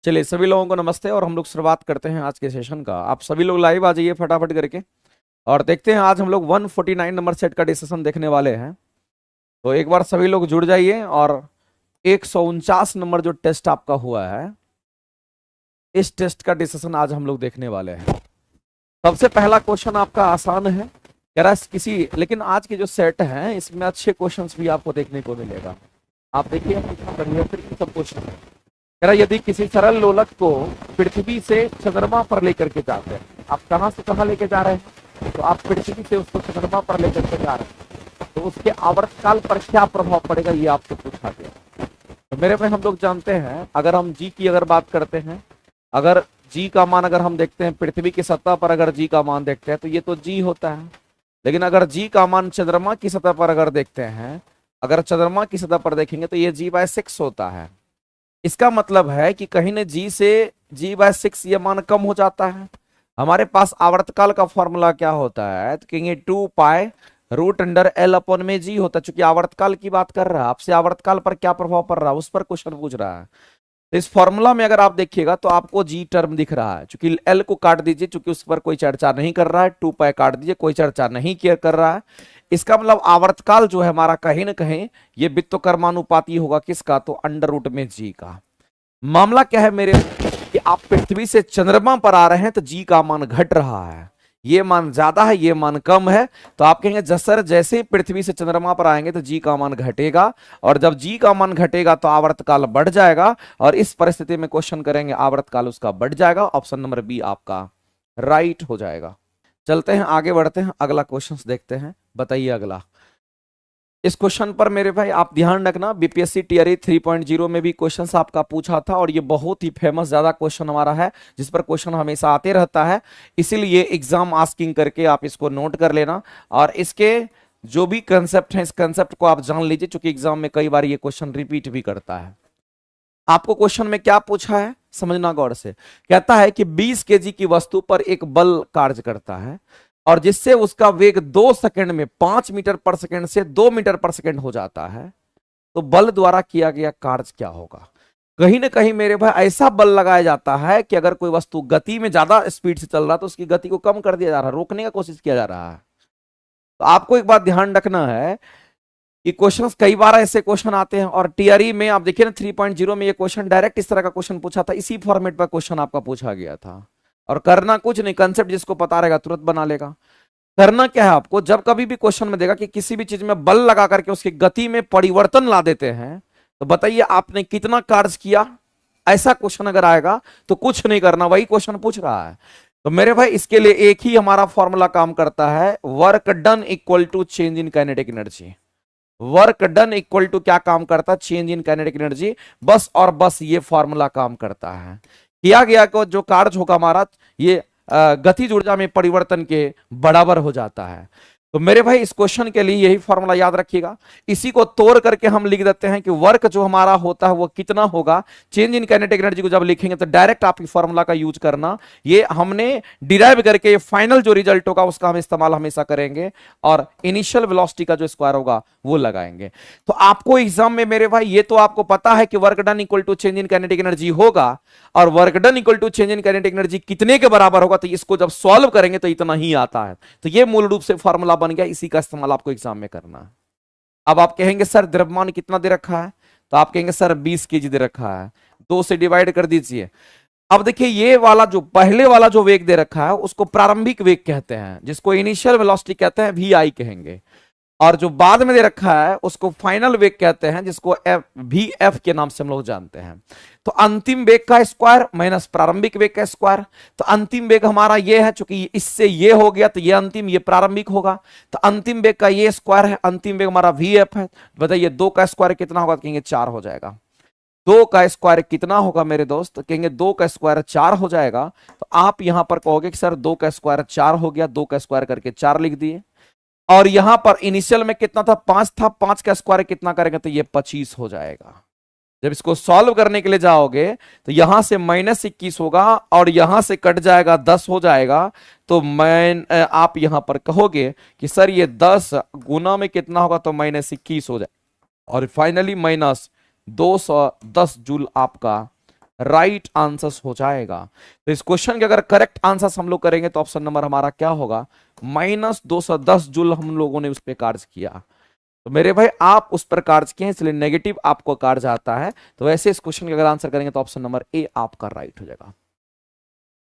चलिए सभी लोगों को नमस्ते और हम लोग शुरुआत करते हैं आज के सेशन का। आप सभी लोग लाइव आ जाइए फटाफट करके और देखते हैं। आज हम लोग 149 नंबर सेट का डिस्कशन देखने वाले हैं, तो एक बार सभी लोग जुड़ जाइए। और 149 नंबर जो टेस्ट आपका हुआ है, इस टेस्ट का डिस्कशन आज हम लोग देखने वाले हैं। सबसे पहला क्वेश्चन आपका आसान है, कह रहा है किसी, लेकिन आज के जो सेट है इसमें अच्छे क्वेश्चंस भी आपको देखने को मिलेगा। आप देखिए कितना बढ़िया फिर सब क्वेश्चन है। कह रहा यदि किसी सरल लोलक को पृथ्वी से चंद्रमा पर लेकर के जाते हैं, आप कहां से कहां लेके जा रहे हैं, तो आप पृथ्वी से उसको चंद्रमा पर लेकर के जा रहे हैं, तो उसके आवर्तकाल पर क्या प्रभाव पड़ेगा ये आपसे पूछा गया। तो मेरे में हम लोग जानते हैं, अगर हम जी की अगर बात करते हैं, अगर जी का मान अगर हम देखते हैं पृथ्वी की सतह पर, अगर जी का मान देखते हैं तो ये तो जी होता है। लेकिन अगर जी का मान चंद्रमा की सतह पर अगर देखते हैं, अगर चंद्रमा की सतह पर देखेंगे तो ये G/6 होता है। इसका मतलब है कि कहीं न जी से G/6 ये मान कम हो जाता है। हमारे पास आवर्तकाल का फॉर्मूला क्या होता है, तो कहेंगे 2π√L/में जी होता है। चूंकि आवर्तकाल की बात कर रहा है, आपसे आवर्तकाल पर क्या प्रभाव पड़ रहा है उस पर क्वेश्चन पूछ रहा है। तो इस फॉर्मूला में अगर आप देखिएगा तो आपको जी टर्म दिख रहा है। चूंकि एल को काट दीजिए, चूंकि उस पर कोई चर्चा नहीं कर रहा है। 2π काट दीजिए, कोई चर्चा नहीं किया कर रहा है। इसका मतलब आवर्तकाल जो है हमारा कहीं ना कहीं ये वित्तकर्मानुपाती होगा किसका, तो अंडर रूट में जी का। मामला क्या है मेरे, कि आप पृथ्वी से चंद्रमा पर आ रहे हैं तो जी का मान घट रहा है, ये मान ज्यादा है, ये मान कम है। तो आप कहेंगे जसर जैसे ही पृथ्वी से चंद्रमा पर आएंगे तो जी का मान घटेगा, और जब जी का मान घटेगा तो आवर्तकाल बढ़ जाएगा, और इस परिस्थिति में क्वेश्चन करेंगे आवर्तकाल उसका बढ़ जाएगा। ऑप्शन नंबर बी आपका राइट हो जाएगा। चलते हैं आगे बढ़ते हैं, अगला क्वेश्चन देखते हैं। बताइए अगला। इस क्वेश्चन पर मेरे भाई आप ध्यान रखना, बीपीएससी टीआरई 3.0 में भी क्वेश्चन आपका पूछा था, और ये बहुत ही फेमस ज्यादा क्वेश्चन हमारा है, जिस पर क्वेश्चन हमेशा आते रहता है। इसीलिए एग्जाम आस्किंग करके आप इसको नोट कर लेना, और इसके जो भी कंसेप्ट है इस कंसेप्ट को आप जान लीजिए, क्योंकि एग्जाम में कई बार ये क्वेश्चन रिपीट भी करता है। आपको क्वेश्चन में क्या पूछा है समझना गौर से। कहता है कि 20 केजी की वस्तु पर एक बल कार्य करता है, और जिससे उसका वेग 2 सेकंड में 5 मीटर पर सेकंड से 2 मीटर पर सेकंड हो जाता है, तो बल द्वारा किया गया कार्य क्या होगा। कहीं ना कहीं मेरे भाई ऐसा बल लगाया जाता है कि अगर कोई वस्तु गति में ज्यादा स्पीड से चल रहा है तो उसकी गति को कम कर दिया जा रहा है, रोकने का कोशिश किया जा रहा है। तो आपको एक बात ध्यान रखना है कि क्वेश्चंस कई बार ऐसे क्वेश्चन आते हैं, और टीआरई में आप देखिए ना 3.0 में ये क्वेश्चन डायरेक्ट इस तरह का क्वेश्चन पूछा था, इसी फॉर्मेट पर क्वेश्चन आपका पूछा गया था। और करना कुछ नहीं, कंसेप्ट जिसको पता रहेगा तुरंत बना लेगा। करना क्या है आपको, जब कभी भी क्वेश्चन में देगा कि किसी भी चीज में बल लगा करके उसकी गति में परिवर्तन ला देते हैं, तो बताइए आपने कितना कार्य किया। ऐसा क्वेश्चन अगर आएगा तो कुछ नहीं करना, वही क्वेश्चन पूछ रहा है। तो मेरे भाई इसके लिए एक ही हमारा फॉर्मूला काम करता है, work done equal to change in kinetic energy. Work done equal to क्या काम करता है, चेंज इन काइनेटिक एनर्जी। बस और बस ये फॉर्मूला काम करता है। किया गया को जो कार्य होगा हमारा, ये गतिज ऊर्जा में परिवर्तन के बराबर हो जाता है। तो मेरे भाई इस क्वेश्चन के लिए यही फॉर्मूला याद रखिएगा। इसी को तोड़ करके हम लिख देते हैं कि वर्क जो हमारा होता है वो कितना होगा। चेंज इन काइनेटिक एनर्जी को जब लिखेंगे तो डायरेक्ट आप इस फॉर्मूला का यूज करना, ये हमने डिराइव करके फाइनल जो रिजल्ट होगा उसका हम इस्तेमाल हमेशा करेंगे, और इनिशियल वेलोसिटी का जो स्क्वायर होगा वो लगाएंगे। तो आपको एग्जाम में मेरे भाई ये तो आपको पता है कि work done equal to change in kinetic energy होगा, और work done equal to change in kinetic energy कितने के बराबर होगा, तो इसको जब सॉल्व करेंगे तो इतना ही आता है। तो ये मूल रूप से फॉर्मूला बन गया, इसी का इस्तेमाल आपको एग्जाम में करना है। अब आप कहेंगे सर द्रव्यमान कितना दे रखा है, तो आप कहेंगे सर 20 केजी दे रखा है, 2 से डिवाइड कर दीजिए। अब देखिए ये वाला जो पहले वाला जो वेग दे रखा है उसको प्रारंभिक वेग कहते हैं, जिसको इनिशियल वेलोसिटी कहते हैं, वी आई कहेंगे। और जो बाद में दे रखा है उसको फाइनल वेग कहते हैं, जिसको वी एफ के नाम से हम लोग जानते हैं। तो अंतिम वेग का स्क्वायर माइनस प्रारंभिक वेग का स्क्वायर। तो अंतिम वेग हमारा ये है, चूंकि इससे ये हो गया तो ये अंतिम, ये प्रारंभिक होगा। तो अंतिम वेग का ये स्क्वायर है, अंतिम वेग हमारा वी एफ है। बताइए 2 का स्क्वायर कितना होगा, तो कहेंगे 4 हो जाएगा। 2 का स्क्वायर कितना होगा मेरे दोस्त, तो कहेंगे 2 का स्क्वायर 4 हो जाएगा। तो आप यहां पर कहोगे कि सर 2 का स्क्वायर 4 हो गया, 2 का स्क्वायर करके 4 लिख दिए। और यहां पर इनिशियल में कितना था, 5 था, 5 का स्क्वायर कितना करेंगे, तो ये 25 हो जाएगा। जब इसको सॉल्व करने के लिए जाओगे तो यहां से -21 होगा, और यहां से कट जाएगा 10 हो जाएगा। तो आप यहां पर कहोगे कि सर ये 10 गुना में कितना होगा, तो -21 हो जाए, और फाइनली -210 जूल आपका राइट आंसर्स हो जाएगा। तो इस क्वेश्चन के अगर करेक्ट आंसर्स हम लोग करेंगे तो ऑप्शन नंबर हमारा क्या होगा, -210 जूल हम लोगों ने उस पर कार्य किया। तो मेरे भाई आप उस पर कार्य किए इसलिए नेगेटिव आपको कार्य आता है। तो वैसे इस क्वेश्चन का अगर आंसर करेंगे तो ऑप्शन नंबर ए आपका राइट हो जाएगा।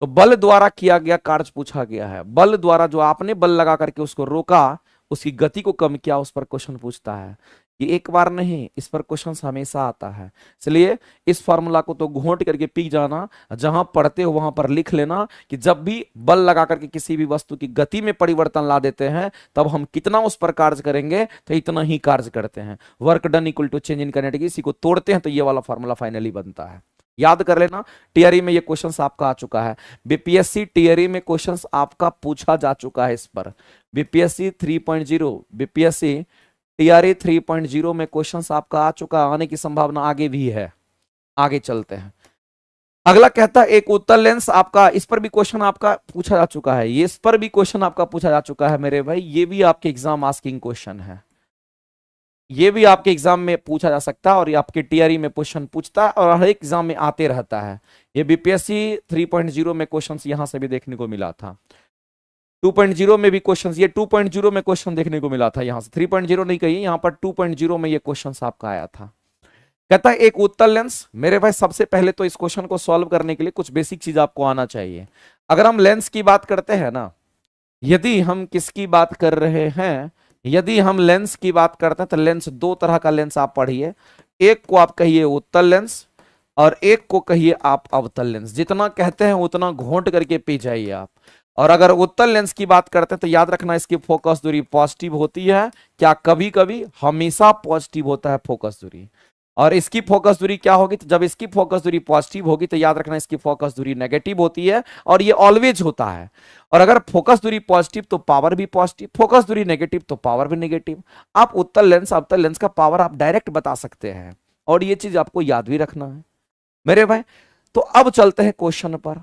तो बल द्वारा किया गया कार्य पूछा गया है, बल द्वारा जो आपने बल लगा करके उसको रोका, उसकी गति को कम किया, उस पर क्वेश्चन पूछता है। ये एक बार नहीं, इस पर क्वेश्चन हमेशा आता है। इसलिए इस फॉर्मूला को तो घोंट करके पी जाना, जहां पढ़ते हो वहां पर लिख लेना कि जब भी बल लगा करके किसी भी वस्तु की गति में परिवर्तन ला देते हैं तब हम कितना उस पर कार्य करेंगे, तो इतना ही कार्य करते हैं। Work done equal to change in kinetic, इसी को तोड़ते हैं तो ये वाला फॉर्मूला फाइनली बनता है। याद कर लेना, टीआरई में ये क्वेश्चंस आपका आ चुका है। बीपीएससी टीआरई में क्वेश्चंस आपका पूछा जा चुका है इस पर। बीपीएससी 3.0, बीपीएससी टीआरई 3.0 में क्वेश्चंस आपका आ चुका, आने की संभावना आगे भी है। आगे चलते हैं। अगला कहता है एक उत्तल लेंस आपका, इस पर भी क्वेश्चन आपका पूछा जा चुका है, ये इस पर भी क्वेश्चन आपका पूछा जा चुका है मेरे भाई। ये भी आपके एग्जाम आस्किंग क्वेश्चन है, ये भी आपके एग्जाम में पूछा जा सकता है और ये आपके टीआरई में क्वेश्चन पूछता है और हर एक एग्जाम में आते रहता है। ये बीपीएससी 3.0 में क्वेश्चंस यहां से भी देखने को मिला था। 2.0 में भी क्वेश्चंस, ये 2.0 में क्वेश्चन देखने को मिला था यहां से, 3.0 नहीं कहिए, यहां पर 2.0 में ये क्वेश्चंस आपका आया था। कहता है एक उत्तल लेंस, मेरे भाई सबसे पहले तो इस क्वेश्चन को सॉल्व करने के लिए कुछ बेसिक चीज आपको आना चाहिए। अगर हम लेंस की बात करते हैं ना, यदि हम किसकी बात कर रहे हैं, यदि हम लेंस की बात करते हैं तो लेंस दो तरह का लेंस आप पढ़िए। एक को आप कहिए उत्तल लेंस और एक को कहिए आप अवतल लेंस। जितना कहते हैं उतना घोंट करके पी जाइए आप। और अगर उत्तल लेंस की बात करते हैं तो याद रखना इसकी फोकस दूरी पॉजिटिव होती है। क्या कभी कभी, हमेशा पॉजिटिव होता है फोकस दूरी। और इसकी फोकस दूरी क्या होगी, तो जब इसकी फोकस दूरी पॉजिटिव होगी तो याद रखना इसकी फोकस दूरी नेगेटिव होती है और ये ऑलवेज होता है। और अगर फोकस दूरी पॉजिटिव तो पावर भी पॉजिटिव, फोकस दूरी नेगेटिव तो पावर भी नेगेटिव। आप उत्तल लेंस अवतल लेंस का पावर आप डायरेक्ट बता सकते हैं और ये चीज आपको याद भी रखना है मेरे भाई। तो अब चलते हैं क्वेश्चन पर।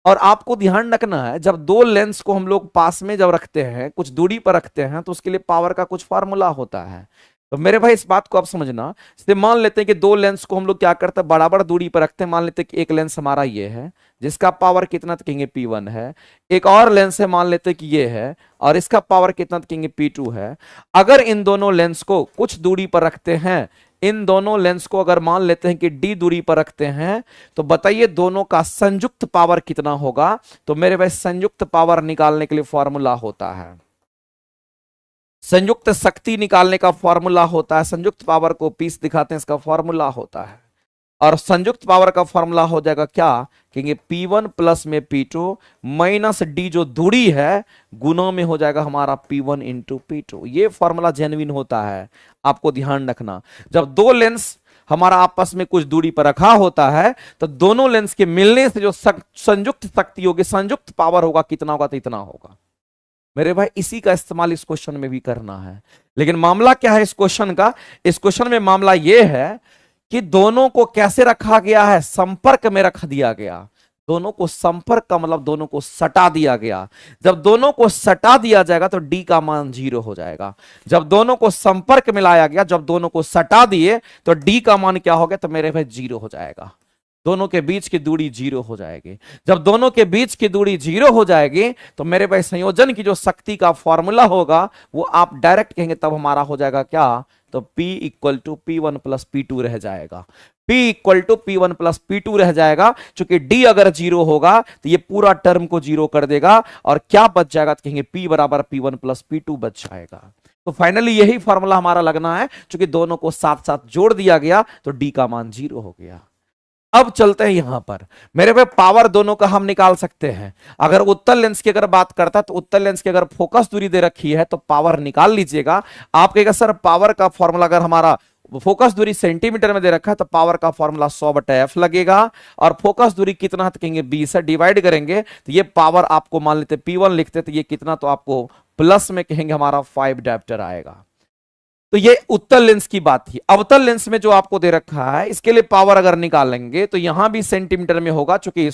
और आपको ध्यान रखना है, जब दो लेंस को हम लोग पास में जब रखते हैं, कुछ दूरी पर रखते हैं, तो उसके लिए पावर का कुछ फार्मूला होता है। तो मेरे भाई इस बात को आप समझना। इसलिए मान लेते हैं कि दो लेंस को हम लोग क्या करते हैं, बराबर दूरी पर रखते हैं। मान लेते हैं कि एक लेंस हमारा ये है जिसका पावर कितना तो कहेंगे P1 है, एक और लेंस है मान लेते हैं कि ये है और इसका पावर कितना तो कहेंगे P2 है। अगर इन दोनों लेंस को कुछ दूरी पर रखते हैं, इन दोनों लेंस को अगर मान लेते हैं कि d दूरी पर रखते हैं, तो बताइए दोनों का संयुक्त पावर कितना होगा। तो मेरे भाई संयुक्त पावर निकालने के लिए फॉर्मूला होता है, संयुक्त शक्ति निकालने का फॉर्मूला होता है, संयुक्त पावर को पीस दिखाते हैं, इसका फॉर्मूला होता है। और संयुक्त पावर का फॉर्मूला हो जाएगा क्या, कहेंगे P1 प्लस में P2 माइनस D जो दूरी है गुना में हो जाएगा हमारा P1 इंटू P2। ये फॉर्मूला जेन्युइन होता है, आपको ध्यान रखना। जब दो लेंस हमारा आपस में कुछ दूरी पर रखा होता है तो दोनों लेंस के मिलने से जो संयुक्त शक्ति होगी, संयुक्त पावर होगा, कितना होगा तो इतना होगा मेरे भाई। इसी का इस्तेमाल इस क्वेश्चन में भी करना है। लेकिन मामला क्या है इस क्वेश्चन का, इस क्वेश्चन में मामला यह है कि दोनों को कैसे रखा गया है, संपर्क में रख दिया गया। दोनों को संपर्क का मतलब दोनों को सटा दिया गया। जब दोनों को सटा दिया जाएगा तो D का मान 0 हो जाएगा। जब दोनों को संपर्क में लाया गया, जब दोनों को सटा दिए तो D का मान क्या हो गया, तो मेरे भाई 0 हो जाएगा। दोनों के बीच की दूरी 0 हो जाएगी। जब दोनों के बीच की दूरी 0 हो जाएगी तो मेरे भाई संयोजन की जो शक्ति का फॉर्मूला होगा वो आप डायरेक्ट कहेंगे, तब हमारा हो जाएगा क्या, तो P equal to P1 plus P2 रह जाएगा। P equal to P1 plus P2 रह जाएगा, क्योंकि D अगर 0 होगा तो ये पूरा टर्म को 0 कर देगा और क्या बच जाएगा, तो कहेंगे P बराबर P1 प्लस P2 बच जाएगा। तो फाइनली यही फॉर्मूला हमारा लगना है, क्योंकि दोनों को साथ साथ जोड़ दिया गया तो D का मान 0 हो गया। अब चलते हैं यहां पर मेरे भाई, पावर दोनों का हम निकाल सकते हैं। अगर उत्तल लेंस की अगर बात करता है तो उत्तल लेंस की अगर फोकस दूरी दे रखी है तो पावर निकाल लीजिएगा। आप कहेगा सर पावर का फॉर्मूला, अगर हमारा फोकस दूरी सेंटीमीटर में दे रखा है तो पावर का फॉर्मूला 100/f लगेगा। और फोकस दूरी कितना है तो कहेंगे 20 से डिवाइड करेंगे तो ये पावर आपको मान लेते P1 लिखते तो ये कितना, तो आपको प्लस में कहेंगे हमारा 5 डायप्टर आएगा। तो ये उत्तल लेंस की बात थी। अवतल लेंस में जो आपको दे रखा है, इसके लिए पावर अगर निकालेंगे तो यहां भी सेंटीमीटर में होगा, क्योंकि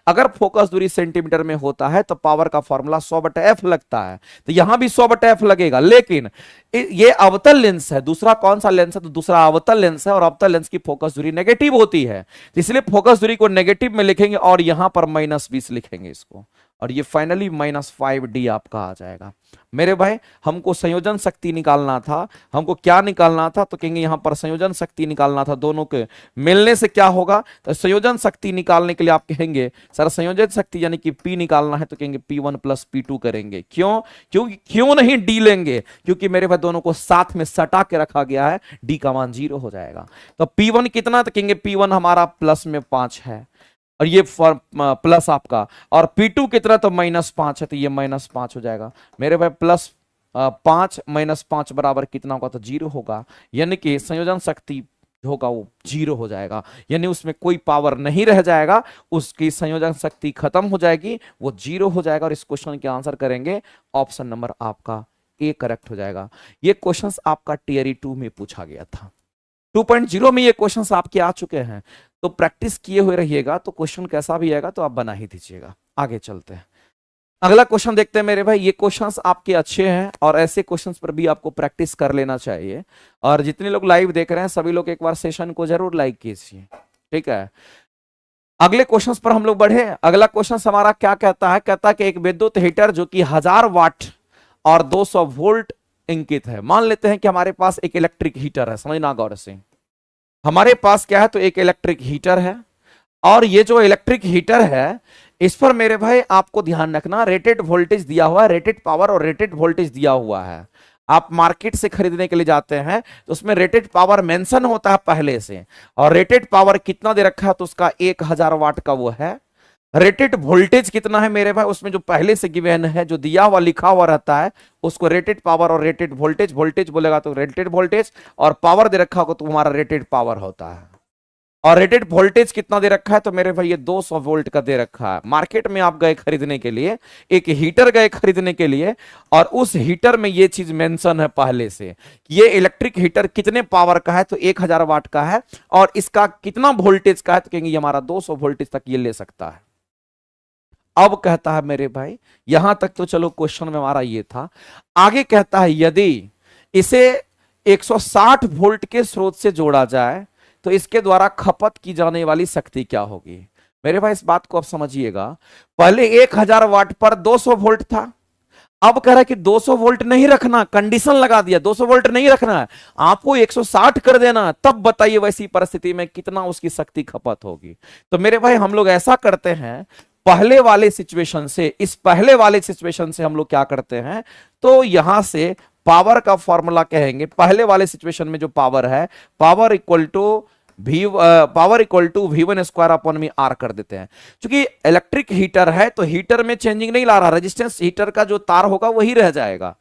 अगर फोकस दूरी सेंटीमीटर में होता है तो पावर का फॉर्मूला 100/f लगता है, तो यहां भी 100/f लगेगा। लेकिन ये अवतल लेंस है, दूसरा कौन सा लेंस है, तो दूसरा अवतल लेंस है, और अवतल लेंस की फोकस दूरी नेगेटिव होती है, तो इसलिए फोकस दूरी को नेगेटिव में लिखेंगे और यहां पर -20 लिखेंगे इसको, और ये फाइनली -5d आपका आ जाएगा। मेरे भाई हमको संयोजन शक्ति निकालना था, हमको क्या निकालना था, तो कहेंगे यहां पर संयोजन शक्ति निकालना था, दोनों के मिलने से क्या होगा, तो संयोजन शक्ति निकालने के लिए आप कहेंगे सर संयोजन शक्ति यानी कि P निकालना है, तो कहेंगे P1 + P2 करेंगे। क्यों नहीं D लेंगे, क्योंकि मेरे भाई दोनों को साथ में सटा के रखा गया है, D का मान 0 हो जाएगा। तो P1 कितना, तो कहेंगे P1 हमारा प्लस में 5 है, और ये प्लस आपका, और P2 कितना, तो -5 है, तो ये -5 हो जाएगा। मेरे भाई +5 -5 बराबर कितना होगा, तो 0 होगा, यानी कि संयोजन शक्ति होगा वो 0 हो जाएगा, यानी उसमें कोई पावर नहीं रह जाएगा, उसकी संयोजन शक्ति खत्म हो जाएगी, वो 0 हो जाएगा। और इस क्वेश्चन के आंसर करेंगे ऑप्शन नंबर आपका ए करेक्ट हो जाएगा। ये क्वेश्चन आपका टियर 2 में पूछा गया था, 2.0 में ये क्वेश्चंस आपके आ चुके हैं, तो प्रैक्टिस किए हुए रहिएगा, तो क्वेश्चन कैसा भी आएगा तो आप बना ही दीजिएगा। आगे चलते हैं, अगला क्वेश्चन देखते हैं मेरे भाई। ये क्वेश्चंस आपके अच्छे हैं, और ऐसे क्वेश्चंस पर भी आपको प्रैक्टिस कर लेना चाहिए, और जितने लोग लाइव देख रहे हैं सभी लोग एक बार सेशन को जरूर लाइक कीजिए, ठीक है। अगले क्वेश्चंस पर हम लोग बढ़े। अगला क्वेश्चन हमारा क्या कहता है, कहता है कि एक विद्युत हीटर जो कि 1000 वाट और 200 वोल्ट इंकित है। मान लेते हैं कि हमारे पास एक इलेक्ट्रिक हीटर है, समझना गौर से, हमारे पास क्या है, तो एक इलेक्ट्रिक हीटर है, और ये जो इलेक्ट्रिक हीटर है इस पर मेरे भाई आपको ध्यान रखना, रेटेड वोल्टेज दिया हुआ है, रेटेड पावर और रेटेड वोल्टेज दिया हुआ है। आप मार्केट से खरीदने के लिए जाते हैं तो उसमें रेटेड पावर मेंशन होता है पहले से, और रेटेड पावर कितना दे रखा है, तो उसका 1000 वाट का वो है। रेटेड वोल्टेज कितना है मेरे भाई, उसमें जो पहले से गिवन है, जो दिया हुआ लिखा हुआ रहता है, उसको रेटेड पावर और रेटेड वोल्टेज, वोल्टेज बोलेगा तो रेटेड वोल्टेज, और पावर दे रखा होगा तो हमारा रेटेड पावर होता है। और रेटेड वोल्टेज कितना दे रखा है, तो मेरे भाई ये 200 वोल्ट का दे रखा है। मार्केट में आप गए खरीदने के लिए, एक हीटर गए खरीदने के लिए, और उस हीटर में ये चीज मेंशन है पहले से कि ये इलेक्ट्रिक हीटर कितने पावर का है, तो 1000 वाट का है, और इसका कितना वोल्टेज का है, तो कहेंगे ये हमारा 200 वोल्टेज तक ये ले सकता है। अब कहता है मेरे भाई, यहां तक तो चलो क्वेश्चन में हमारा ये था, आगे कहता है यदि इसे 160 वोल्ट के स्रोत से जोड़ा जाए तो इसके द्वारा खपत की जाने वाली शक्ति क्या होगी। मेरे भाई इस बात को आप समझिएगा, पहले 1000 वाट पर 200 वोल्ट था, अब कह रहा है कि 200 वोल्ट नहीं रखना, कंडीशन लगा दिया 200 वोल्ट नहीं रखना है, आपको 160 कर देना, तब बताइए वैसी परिस्थिति में कितना उसकी शक्ति खपत होगी। तो मेरे भाई हम लोग ऐसा करते हैं, पहले वाले सिचुएशन से, इस पहले वाले सिचुएशन से हम लोग क्या करते हैं, तो यहां से पावर का फॉर्मूला कहेंगे, पहले वाले सिचुएशन में जो पावर है, पावर इक्वल टू V1² कर देते हैं। क्योंकि इलेक्ट्रिक हीटर है तो हीटर में चेंजिंग नहीं ला रहा, रेजिस्टेंस हीटर का जो तार होगा वही रह जाएगा।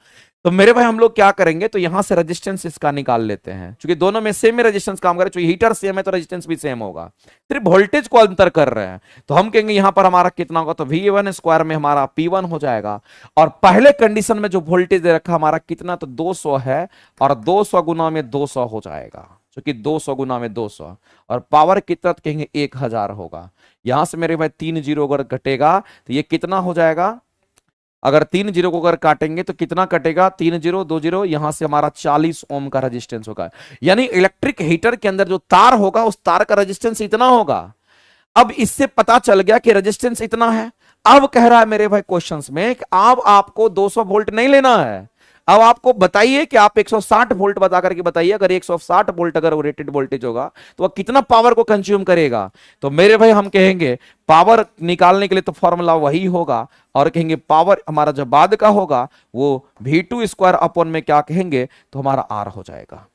तो मेरे भाई हम लोग क्या करेंगे, तो यहां से रेजिस्टेंस इसका निकाल लेते हैं, क्योंकि दोनों में सेम ही रेजिस्टेंस काम करे, हीटर सेम है तो रेजिस्टेंस भी सेम होगा, सिर्फ वोल्टेज को अंतर कर रहे हैं। तो हम कहेंगे यहां पर हमारा कितना होगा, तो V1² में हमारा P1 हो जाएगा, और पहले कंडीशन में जो वोल्टेज दे रखा हमारा कितना, तो 200 है, और 200 गुना में 200 हो जाएगा, क्योंकि 200 गुना में 200, और पावर कितना, तो कहेंगे 1000 होगा। यहां से मेरे भाई 3 जीरो अगर घटेगा तो ये कितना हो जाएगा, अगर 3 जीरो को अगर काटेंगे तो कितना कटेगा, 3 जीरो 2 जीरो, यहां से हमारा 40 ओम का रेजिस्टेंस होगा। यानी इलेक्ट्रिक हीटर के अंदर जो तार होगा उस तार का रेजिस्टेंस इतना होगा। अब इससे पता चल गया कि रेजिस्टेंस इतना है। अब कह रहा है मेरे भाई क्वेश्चंस में कि अब आपको 200 वोल्ट नहीं लेना है, अब आपको बताइए कि आप 160 वोल्ट बता करके बताइए, अगर 160 वोल्ट अगर वो रेटेड वोल्टेज होगा तो वह कितना पावर को कंज्यूम करेगा। तो मेरे भाई हम कहेंगे पावर निकालने के लिए तो फॉर्मूला वही होगा, और कहेंगे पावर हमारा जो बाद का होगा वो V2² अपॉन में क्या कहेंगे, तो हमारा R हो जाएगा।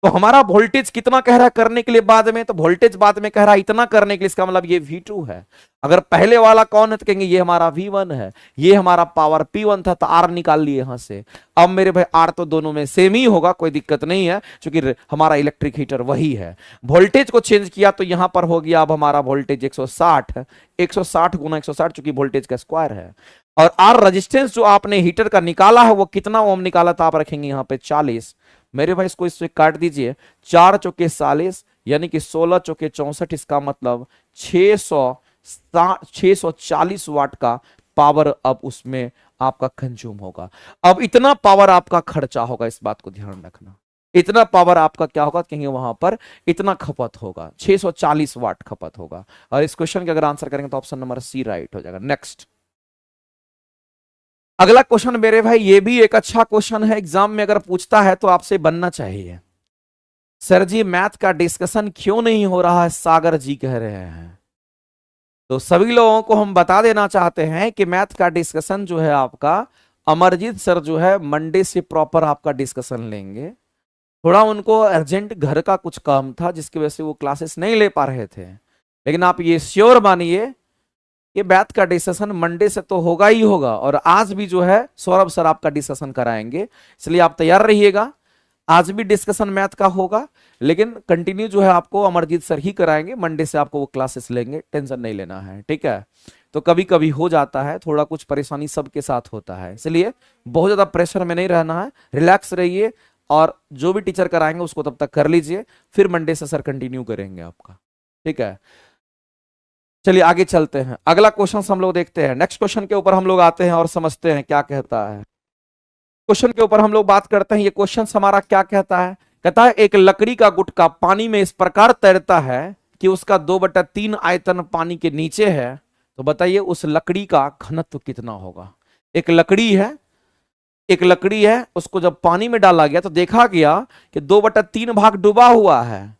तो हमारा वोल्टेज कितना कह रहा है करने के लिए बाद में, तो वोल्टेज बाद में कह रहा है इतना करने के लिए, इसका मतलब ये V2 है। अगर पहले वाला कौन है तो कहेंगे ये हमारा V1 है, ये हमारा पावर P1 था, तो R निकाल लिए यहां से। अब मेरे भाई R तो दोनों में सेम ही होगा, कोई दिक्कत नहीं है, क्योंकि हमारा इलेक्ट्रिक हीटर वही है। वोल्टेज को चेंज किया तो यहां पर हो गया अब हमारा वोल्टेज 160 160 गुना 160, चूंकि वोल्टेज का स्क्वायर है। और R रेजिस्टेंस जो आपने हीटर का निकाला है वो कितना ओम निकाला था, आप रखेंगे यहां पे 40, मेरे भाई इसको इससे काट दीजिए, 4 चौके 40 यानी कि 16 चौके 64, इसका मतलब 640 वाट का पावर अब उसमें आपका कंज्यूम होगा। अब इतना पावर आपका खर्चा होगा, इस बात को ध्यान रखना, इतना पावर आपका क्या होगा, कहेंगे वहां पर इतना खपत होगा, 640 वाट खपत होगा। और इस क्वेश्चन के अगर आंसर करेंगे तो ऑप्शन नंबर सी राइट हो जाएगा। नेक्स्ट अगला क्वेश्चन मेरे भाई, ये भी एक अच्छा क्वेश्चन है, एग्जाम में अगर पूछता है तो आपसे बनना चाहिए। सर जी मैथ का डिस्कशन क्यों नहीं हो रहा है, सागर जी कह रहे हैं। तो सभी लोगों को हम बता देना चाहते हैं कि मैथ का डिस्कशन जो है आपका अमरजीत सर जो है मंडे से प्रॉपर आपका डिस्कशन लेंगे। थोड़ा उनको अर्जेंट घर का कुछ काम था जिसकी वजह से वो क्लासेस नहीं ले पा रहे थे, लेकिन आप ये श्योर मानिए कि मैथ का डिस्कशन मंडे से तो होगा ही होगा। और आज भी जो है सौरभ सर आपका डिस्कशन कराएंगे, इसलिए आप तैयार रहिएगा। आज भी डिस्कशन मैथ का होगा, लेकिन कंटिन्यू जो है आपको अमरजीत सर ही कराएंगे। मंडे से आपको वो क्लासेस लेंगे, टेंशन नहीं लेना है, ठीक है। तो कभी कभी हो जाता है, थोड़ा कुछ परेशानी सबके साथ होता है, इसलिए बहुत ज्यादा प्रेशर में नहीं रहना है, रिलैक्स रहिए और जो भी टीचर कराएंगे उसको तब तक कर लीजिए, फिर मंडे से सर कंटिन्यू करेंगे आपका, ठीक है। चलिए आगे चलते हैं, अगला क्वेश्चन हम लोग देखते हैं। नेक्स्ट क्वेश्चन के ऊपर हम लोग आते हैं और समझते हैं क्या कहता है। क्वेश्चन के ऊपर हम लोग बात करते हैं। ये क्वेश्चन हमारा क्या कहता है, कहता है एक लकड़ी का गुटका पानी में इस प्रकार तैरता है कि उसका 2/3 आयतन पानी के नीचे है, तो बताइए उस लकड़ी का घनत्व कितना होगा। एक लकड़ी है, उसको जब पानी में डाला गया तो देखा गया कि 2/3 भाग डूबा हुआ है,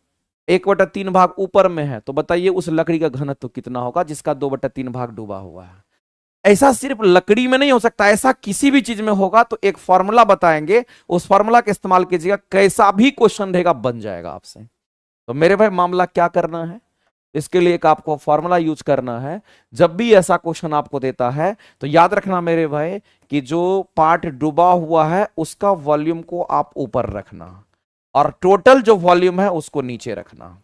1/3 भाग ऊपर में है, तो बताइए उस लकड़ी का घनत्व कितना होगा जिसका 2/3 भाग डूबा हुआ है। ऐसा सिर्फ लकड़ी में नहीं हो सकता, ऐसा किसी भी चीज में होगा। तो एक फॉर्मूला बताएंगे, उस फॉर्मूला का इस्तेमाल कीजिएगा, कैसा भी क्वेश्चन रहेगा बन जाएगा आपसे। तो मेरे भाई मामला क्या करना है, इसके लिए एक आपको फॉर्मूला यूज करना है। जब भी ऐसा क्वेश्चन आपको देता है तो याद रखना मेरे भाई कि जो पार्ट डूबा हुआ है उसका वॉल्यूम को आप ऊपर रखना और टोटल जो वॉल्यूम है उसको नीचे रखना।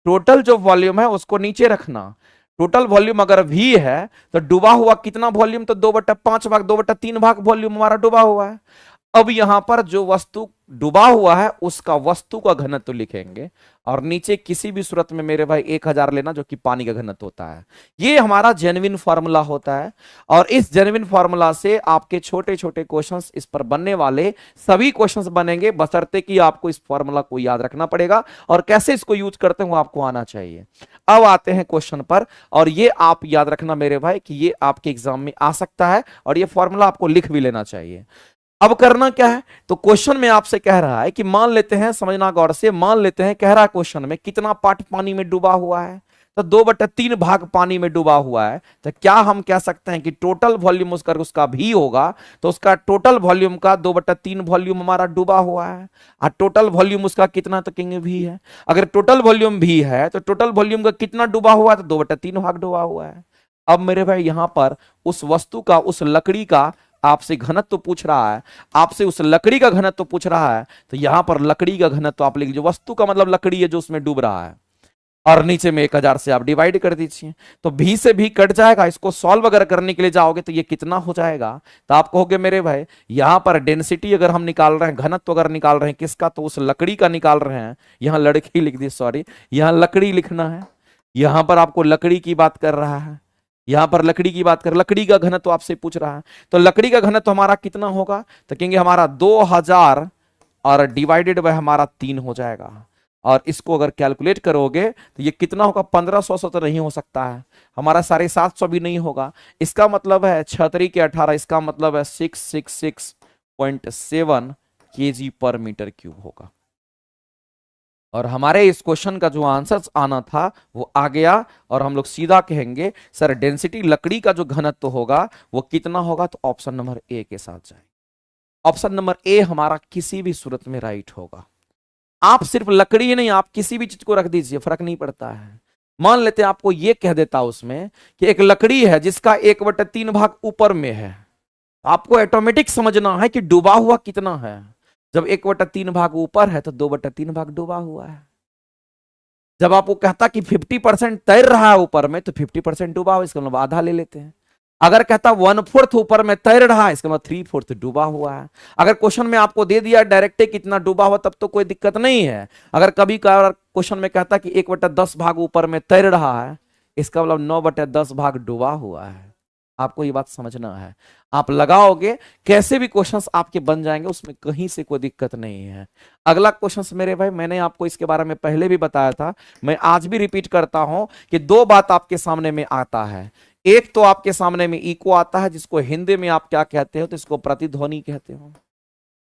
टोटल जो वॉल्यूम है उसको नीचे रखना। टोटल वॉल्यूम अगर V है तो डूबा हुआ कितना वॉल्यूम, तो 2/5 भाग 2/3 भाग वॉल्यूम हमारा डूबा हुआ है। अब यहां पर जो वस्तु डूबा हुआ है उसका वस्तु का घनत्व लिखेंगे और नीचे किसी भी सूरत में मेरे भाई 1000 लेना जो कि पानी का घनत्व होता है। ये हमारा जेन्युइन फॉर्मूला होता है और इस जेन्युइन फॉर्मूला से आपके छोटे छोटे क्वेश्चंस इस पर बनने वाले सभी क्वेश्चंस बनेंगे, बशर्ते कि आपको इस फॉर्मूला को याद रखना पड़ेगा और कैसे इसको यूज करते हैं वो आपको आना चाहिए। अब आते हैं क्वेश्चन पर, और ये आप याद रखना मेरे भाई कि ये आपके एग्जाम में आ सकता है और ये फॉर्मूला आपको लिख भी लेना चाहिए। अब करना क्या है, तो क्वेश्चन में आपसे कह रहा है कि मान लेते हैं, समझना गौर से, मान लेते हैं कह रहा है क्वेश्चन में कितना पार्ट पानी में डूबा हुआ है, तो 2/3 भाग पानी में डूबा हुआ है। तो क्या हम कह सकते हैं कि टोटल वॉल्यूम उसका भी होगा, तो उसका टोटल वॉल्यूम का 2/3 वॉल्यूम हमारा डूबा हुआ है और टोटल वॉल्यूम उसका कितना, तो कहेंगे भी है। अगर टोटल वॉल्यूम भी है तो टोटल वॉल्यूम का कितना डूबा हुआ है, तो 2/3 भाग डूबा हुआ है। अब मेरे भाई यहां पर उस वस्तु का, उस लकड़ी का आपसे घनत्व पूछ रहा है, आपसे उस लकड़ी का घनत्व पूछ रहा है, तो यहां पर लकड़ी का घनत्व आप लिख लीजिए। वस्तु का मतलब लकड़ी है जो उसमें डूब रहा है, और नीचे में 1000 से आप डिवाइड कर दीजिए, तो भी से भी कट जाएगा। इसको सॉल्व अगर करने के लिए जाओगे तो ये कितना हो जाएगा, तो आप कहोगे मेरे भाई यहां पर डेंसिटी अगर हम निकाल रहे हैं, घनत्व अगर निकाल रहे हैं किसका, तो उस लकड़ी का निकाल रहे हैं। यहां लड़की लिख दी, सॉरी, यहां लकड़ी लिखना है। यहां पर आपको लकड़ी की बात कर रहा है, यहां पर लकड़ी की बात कर, लकड़ी का घनत्व आपसे पूछ रहा है, तो लकड़ी का घनत्व हमारा कितना होगा, तो कहेंगे हमारा 2000 और डिवाइडेड बाय हमारा 3 हो जाएगा। और इसको अगर कैलकुलेट करोगे तो ये कितना होगा, 1500 से तो नहीं हो सकता है, हमारा 750 भी नहीं होगा। इसका मतलब है 6 के 18, इसका मतलब है 666.7 kg पर मीटर क्यूब होगा। और हमारे इस क्वेश्चन का जो आंसर आना था वो आ गया, और हम लोग सीधा कहेंगे सर डेंसिटी लकड़ी का जो घनत्व होगा वो कितना होगा, तो ऑप्शन नंबर ए के साथ जाए। ऑप्शन नंबर ए हमारा किसी भी सूरत में राइट होगा। आप सिर्फ लकड़ी ही नहीं, आप किसी भी चीज को रख दीजिए, फर्क नहीं पड़ता है। मान लेते हैं आपको ये कह देता उसमें कि एक लकड़ी है जिसका 1/3 भाग ऊपर में है, आपको ऑटोमेटिक समझना है कि डूबा हुआ कितना है। जब 1/3 भाग ऊपर है तो 2/3 भाग डूबा हुआ है। जब आपको कहता कि 50% तैर रहा है ऊपर में, तो 50% डूबा हुआ, इसका मतलब आधा ले लेते हैं। अगर कहता 1/4 ऊपर में तैर रहा है, इसका मतलब 3/4 डूबा हुआ है। अगर क्वेश्चन में आपको दे दिया डायरेक्ट कितना डूबा हुआ, तब तो कोई दिक्कत नहीं है। अगर कभी क्वेश्चन में कहता कि 1/10 भाग ऊपर में तैर रहा है, इसका मतलब 9/10 भाग डूबा हुआ है। आपको ये बात समझना है। आप लगाओगे, कैसे भी क्वेश्चंस आपके बन जाएंगे, उसमें कहीं से कोई दिक्कत नहीं है। अगला क्वेश्चंस मेरे भाई, मैंने आपको इसके बारे में पहले भी बताया था, मैं आज भी रिपीट करता हूं कि दो बात आपके सामने में आता है। एक तो आपके सामने में इको आता है, जिसको हिंदी में आप क्या कहते हो, तो इसको प्रतिध्वनि कहते हो।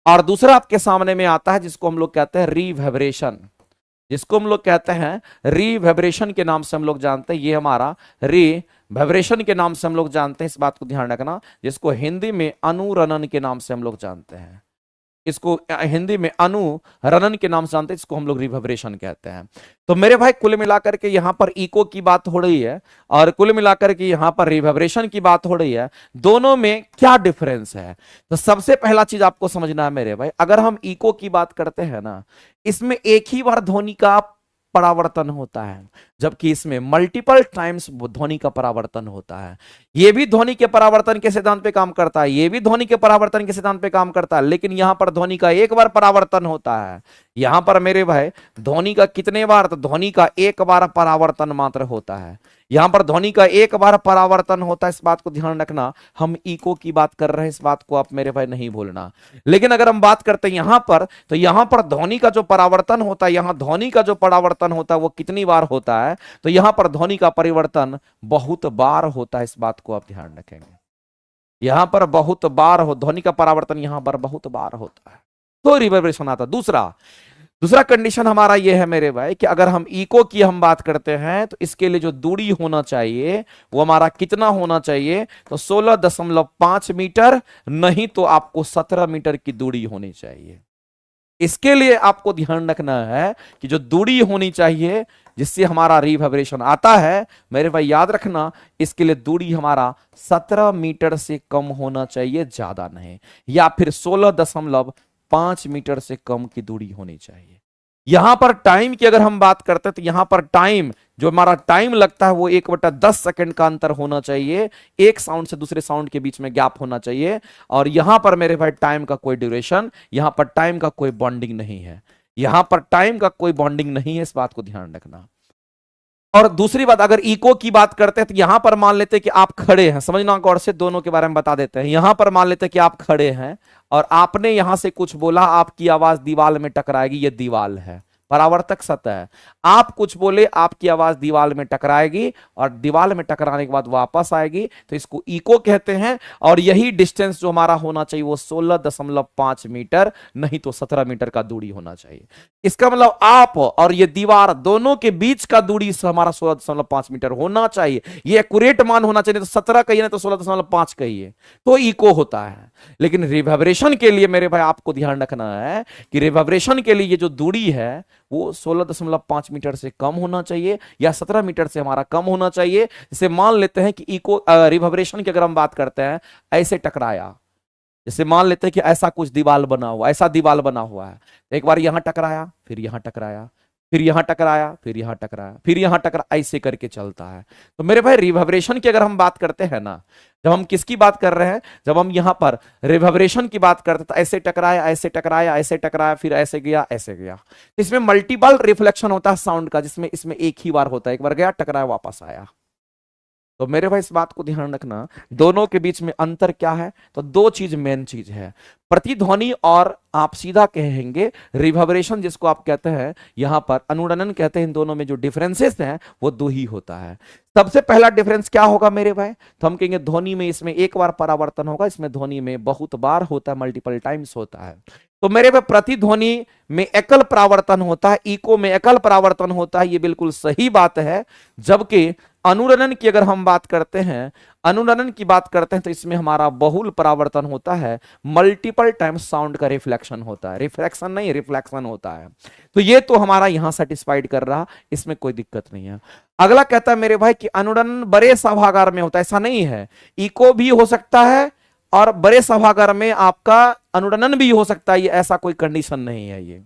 और दूसरा आपके सामने में आता है जिसको हम लोग कहते हैं रीवाइब्रेशन, जिसको हम लोग कहते हैं रीवाइब्रेशन के नाम से हम लोग जानते हैं। ये हमारा रीवाइब्रेशन के नाम से हम लोग जानते हैं, इस बात को ध्यान रखना। जिसको हिंदी में अनुरणन के नाम से हम लोग जानते हैं, इसको हिंदी में अनुरणन के नाम से जानते हैं, इसको हम लोग रिवाइब्रेशन कहते हैं। तो मेरे भाई कुल मिलाकर के यहां पर इको की बात हो रही है और कुल मिलाकर के यहां पर रिवाइब्रेशन की बात हो रही है। दोनों में क्या डिफरेंस है? तो सबसे पहला चीज आपको समझना है मेरे भाई, अगर हम इको की बात करते हैं ना, इसमें एक ही बार ध्वनि का परावर्तन होता है, जबकि इसमें मल्टीपल टाइम्स ध्वनि का परावर्तन होता है। यह भी ध्वनि के परावर्तन के सिद्धांत पे काम करता है, यह भी ध्वनि के परावर्तन के सिद्धांत पे काम करता है, लेकिन यहां पर ध्वनि का एक बार परावर्तन होता है। यहां पर मेरे भाई ध्वनि का कितने बार? तो ध्वनि का एक बार परावर्तन मात्र होता है। यहां पर ध्वनि का एक बार परावर्तन होता है, इस बात को ध्यान रखना। हम इको की बात कर रहे हैं, इस बात को आप मेरे भाई नहीं भूलना। लेकिन अगर हम बात करते हैं यहां पर, तो यहां पर ध्वनि का जो परावर्तन होता है, यहां ध्वनि का जो परावर्तन होता है वो कितनी बार होता है? तो यहां पर ध्वनि का परिवर्तन बहुत बार होता है, इस बात को आप ध्यान रखेंगे। यहां पर बहुत बार हो, ध्वनि का परावर्तन यहां पर बहुत बार होता है, तो रिवर्बरेशन आता है। दूसरा कंडीशन हमारा यह है मेरे भाई कि अगर हम इको की हम बात करते हैं, तो इसके लिए जो दूरी होना चाहिए वो हमारा कितना होना चाहिए? तो 16.5 मीटर, नहीं तो आपको 17 मीटर की दूरी होनी चाहिए। इसके लिए आपको ध्यान रखना है कि जो दूरी होनी चाहिए जिससे हमारा रिवर्बरेशन आता है, मेरे भाई याद रखना, इसके लिए दूरी हमारा 17 मीटर से कम होना चाहिए, ज्यादा नहीं, या फिर 16.5 मीटर से कम की दूरी होनी चाहिए। यहां पर टाइम की अगर हम बात करते हैं, तो यहां पर टाइम जो हमारा टाइम लगता है वो 1/10 सेकंड का अंतर होना चाहिए, एक साउंड से दूसरे साउंड के बीच में गैप होना चाहिए। और यहां पर मेरे भाई टाइम का कोई ड्यूरेशन, यहां पर टाइम का कोई बॉन्डिंग नहीं है, यहां पर टाइम का कोई बॉन्डिंग नहीं है, इस बात को ध्यान रखना। और दूसरी बात, अगर इको की बात करते हैं, तो यहां पर मान लेते हैं कि आप खड़े हैं, समझना गौर से, दोनों के बारे में बता देते हैं। यहां पर मान लेते हैं कि आप खड़े हैं और आपने यहां से कुछ बोला, आपकी आवाज दीवार में टकराएगी, ये दीवार है, परावर्तक सतह है। आप कुछ बोले, आपकी आवाज दीवार में टकराएगी और दीवार में टकराने के बाद वापस आएगी, तो इसको इको कहते हैं। और यही डिस्टेंस जो हमारा होना चाहिए वो 16.5 मीटर, नहीं तो 17 मीटर का दूरी होना चाहिए। इसका मतलब आप और ये दीवार दोनों के बीच का दूरी हमारा 16.5 मीटर होना चाहिए। ये एक्यूरेट मान होना चाहिए, तो 17 कहिए, नहीं तो 16.5 कहिए, तो इको होता है। लेकिन रिवर्बरेशन के लिए मेरे भाई आपको ध्यान रखना है कि रिवर्बरेशन के लिए ये जो दूरी है वो 16.5 मीटर से कम होना चाहिए या 17 मीटर से हमारा कम होना चाहिए। जैसे मान लेते हैं कि इको रिवर्बरेशन की अगर हम बात करते हैं, ऐसे टकराया, जैसे मान लेते हैं कि ऐसा कुछ दीवार बना हुआ, ऐसा दीवार बना हुआ है, एक बार यहां टकराया, फिर यहां टकराया, फिर यहां टकराया, फिर यहां टकराया, फिर यहां टकरा, ऐसे करके चलता है। तो मेरे भाई रिवर्बरेशन की अगर हम बात करते हैं ना, जब हम किसकी बात कर रहे हैं, जब हम यहां पर रिवर्बरेशन की बात करते हैं, तो ऐसे टकराया, ऐसे टकराया, ऐसे टकराया, फिर ऐसे गया, ऐसे गया। इसमें मल्टीपल रिफ्लेक्शन होता है साउंड का, जिसमें इसमें एक ही बार होता है, एक बार गया, टकराया, वापस आया। तो मेरे भाई इस बात को ध्यान रखना, दोनों के बीच में अंतर क्या है? तो दो चीज मेन चीज है, प्रतिध्वनि और आप सीधा कहेंगे रिवर्बरेशन, जिसको आप कहते हैं यहां पर अनुरणन कहते हैं। इन दोनों में जो डिफरेंसेस हैं वो दो ही होता है। सबसे पहला डिफरेंस क्या होगा मेरे भाई? तो हम कहेंगे ध्वनि में इसमें एक बार परावर्तन होगा, इसमें ध्वनि में बहुत बार होता है, मल्टीपल टाइम्स होता है। तो मेरे भाई प्रतिध्वनि में एकल परावर्तन होता है, इको में एकल परावर्तन होता है, ये बिल्कुल सही बात है। जबकि अनुरणन की अगर हम बात करते हैं, अनुरणन की बात करते हैं, तो इसमें हमारा बहुल परावर्तन होता है, मल्टीपल टाइम्स साउंड का रिफ्लेक्शन होता है, रिफ्लेक्शन नहीं रिफ्लेक्शन होता है। तो ये तो हमारा यहां सेटिस्फाइड कर रहा, इसमें कोई दिक्कत नहीं है। अगला कहता है मेरे भाई कि अनुरणन बड़े सभागार में होता है, ऐसा नहीं है, इको भी हो सकता है और बड़े सभागार में आपका अनुरणन भी हो सकता है, ये ऐसा कोई कंडीशन नहीं है। ये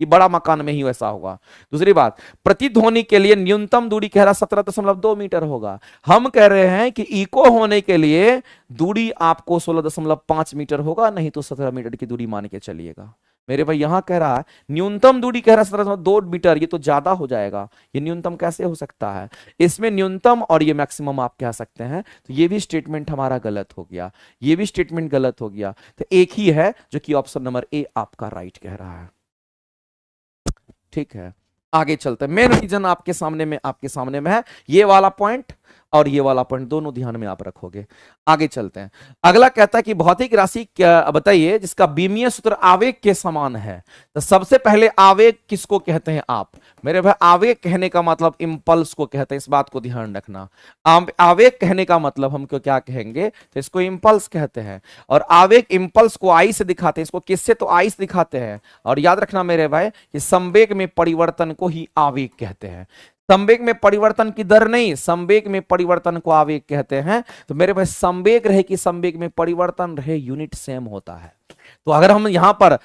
ये बड़ा मकान में ही वैसा होगा। दूसरी बात, प्रतिध्वनि के लिए न्यूनतम दूरी कह रहा 17.2 मीटर होगा। हम कह रहे हैं कि इको होने के लिए दूरी आपको 16.5 मीटर होगा, नहीं तो 17 मीटर की दूरी मान के चलिएगा। मेरे भाई यहां कह रहा है न्यूनतम दूरी कह रहा है 17.2 मीटर, ये तो ज्यादा हो जाएगा। ये न्यूनतम कैसे हो सकता है? इसमें न्यूनतम और ये मैक्सिमम आप कह सकते हैं, तो ये भी स्टेटमेंट हमारा गलत हो गया, ये भी स्टेटमेंट गलत हो गया। तो एक ही है जो कि ऑप्शन नंबर ए आपका राइट कह रहा है। ठीक है, आगे चलते हैं। मेन रीजन आपके सामने में है, ये वाला पॉइंट और ये वाला पॉइंट दोनों ध्यान में आप रखोगे। आगे चलते हैं। अगला कहता है कि भौतिक राशि क्या बताइए जिसका बीमीय सूत्र आवेग के समान है। तो सबसे पहले आवेग किसको कहते हैं आप? मेरे भाई आवेग कहने का मतलब इंपल्स को कहते हैं, इस बात को ध्यान रखना। आवेग कहने का मतलब हमको क्या कहेंगे? तो इसको इंपल्स कहते हैं। और आवेग इंपल्स को आई से दिखाते हैं, इसको किससे? तो आई से दिखाते हैं। और याद रखना मेरे भाई कि संवेग में परिवर्तन को ही आवेग कहते हैं। संवेग में परिवर्तन की दर नहीं, संवेग में परिवर्तन को आवेग कहते हैं। तो मेरे भाई संवेग रहे कि संवेग में परिवर्तन रहे, यूनिट सेम होता है। तो अगर हम यहां पर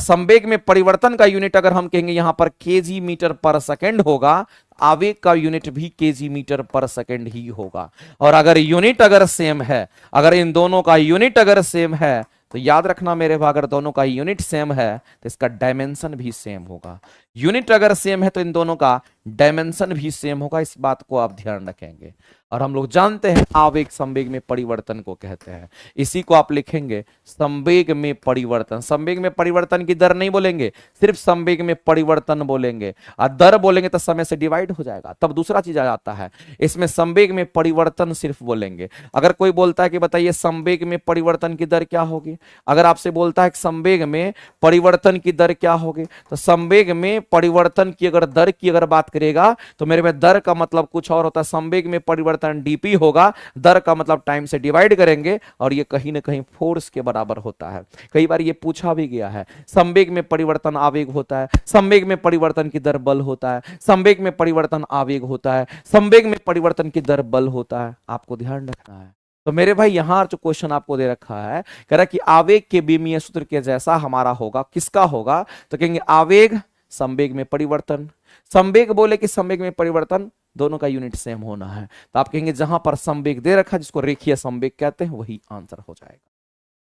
संवेग में परिवर्तन का यूनिट अगर हम कहेंगे यहां पर केजी मीटर पर सेकंड होगा, आवेग का यूनिट भी केजी मीटर पर सेकंड ही होगा। और अगर यूनिट अगर सेम है, अगर इन दोनों का यूनिट अगर सेम है, तो याद रखना मेरे भाई अगर दोनों का यूनिट सेम है तो इसका डायमेंशन भी सेम होगा। यूनिट अगर सेम है तो इन दोनों का डायमेंशन भी सेम होगा, इस बात को आप ध्यान रखेंगे। और हम लोग जानते हैं आवेग संवेग में परिवर्तन को कहते हैं, इसी को आप लिखेंगे संवेग में परिवर्तन। संवेग में परिवर्तन की दर नहीं बोलेंगे, सिर्फ संवेग में परिवर्तन बोलेंगे। और दर बोलेंगे तो समय से डिवाइड हो जाएगा, तब दूसरा चीज आ जाता है। इसमें संवेग में परिवर्तन सिर्फ बोलेंगे। अगर कोई बोलता है कि बताइए संवेग में परिवर्तन की दर क्या होगी, अगर आपसे बोलता है कि संवेग में परिवर्तन की दर क्या होगी, तो संवेग में परिवर्तन की अगर दर की अगर बात करेगा तो मेरे में दर का मतलब कुछ और होता है। संवेग में परिवर्तन डीपी होगा, दर का मतलब टाइम से डिवाइड करेंगे, और ये कहीं ना कहीं फोर्स के बराबर होता है। कई बार ये पूछा भी गया है, संवेग में परिवर्तन आवेग होता है, संवेग में परिवर्तन की दर बल होता है, संवेग में परिवर्तन आवेग होता है, संवेग में परिवर्तन की दर बल होता है। आपको ध्यान रखना है। तो मेरे भाई यहां जो क्वेश्चन आपको दे रखा है, कह रहा कि आवेग के बीमीय सूत्र के जैसा हमारा होगा, किसका होगा? तो कहेंगे आवेग संवेग में परिवर्तन। संवेग बोले कि संवेग में परिवर्तन, दोनों का यूनिट सेम होना है। तो आप कहेंगे जहां पर संवेग दे रखा है जिसको रेखीय संवेग कहते हैं, वही आंसर हो जाएगा।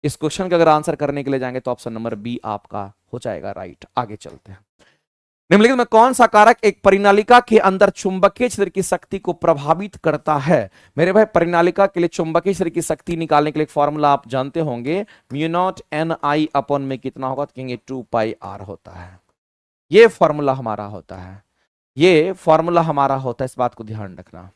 इस क्वेश्चन का अगर आंसर करने के लिए जाएंगे तो ऑप्शन नंबर बी आपका हो जाएगा राइट। आगे चलते हैं। निम्नलिखित में कौन सा कारक एक परिनालिका के अंदर चुंबकीय क्षेत्र की शक्ति को प्रभावित करता है? मेरे भाई परिनालिका के लिए चुंबकीय क्षेत्र की शक्ति निकालने के लिए फॉर्मूला आप जानते होंगे, mu not an I upon में कितना होगा? तो कहेंगे 2 पाई आर होता है। ये फॉर्मूला हमारा होता है, ये फॉर्मूला हमारा होता है, इस बात को ध्यान रखना।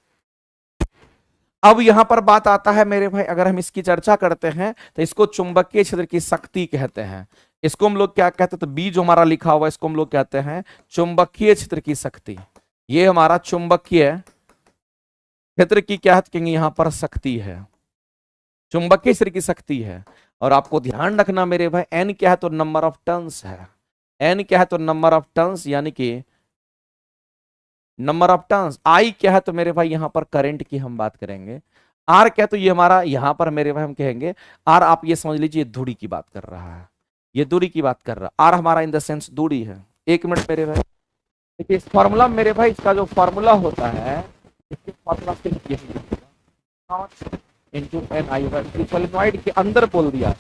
अब यहां पर बात आता है मेरे भाई, अगर हम इसकी चर्चा करते हैं तो इसको चुंबकीय क्षेत्र की शक्ति कहते हैं। इसको हम लोग क्या कहते हैं? तो बी जो हमारा लिखा हुआ है इसको हम लोग कहते हैं चुंबकीय क्षेत्र की शक्ति। ये हमारा चुंबकीय क्षेत्र की क्या है? कहेंगे यहां पर शक्ति है, चुंबकीय क्षेत्र की शक्ति है। और आपको ध्यान रखना मेरे भाई एन क्या है? तो नंबर ऑफ टर्न्स है। एन क्या है? तो नंबर ऑफ टर्न्स, यानी कि नंबर ऑफ टर्न्स। आई क्या है? तो मेरे भाई यहां पर करंट की हम बात करेंगे। आर क्या है? तो ये हमारा यहां पर मेरे भाई हम कहेंगे आर, आप ये समझ लीजिए दूरी की बात कर रहा है, ये दूरी की बात कर रहा है। आर हमारा इन द सेंस दूरी है। एक मिनट मेरे भाई, देखिए इस फॉर्मूला मेरे भाई, इसका जो फॉर्मूला होता है, इसके फॉर्मूला सिर्फ यही है, इनटू एन आई होगा। सोलेनॉइड के अंदर बोल दिया,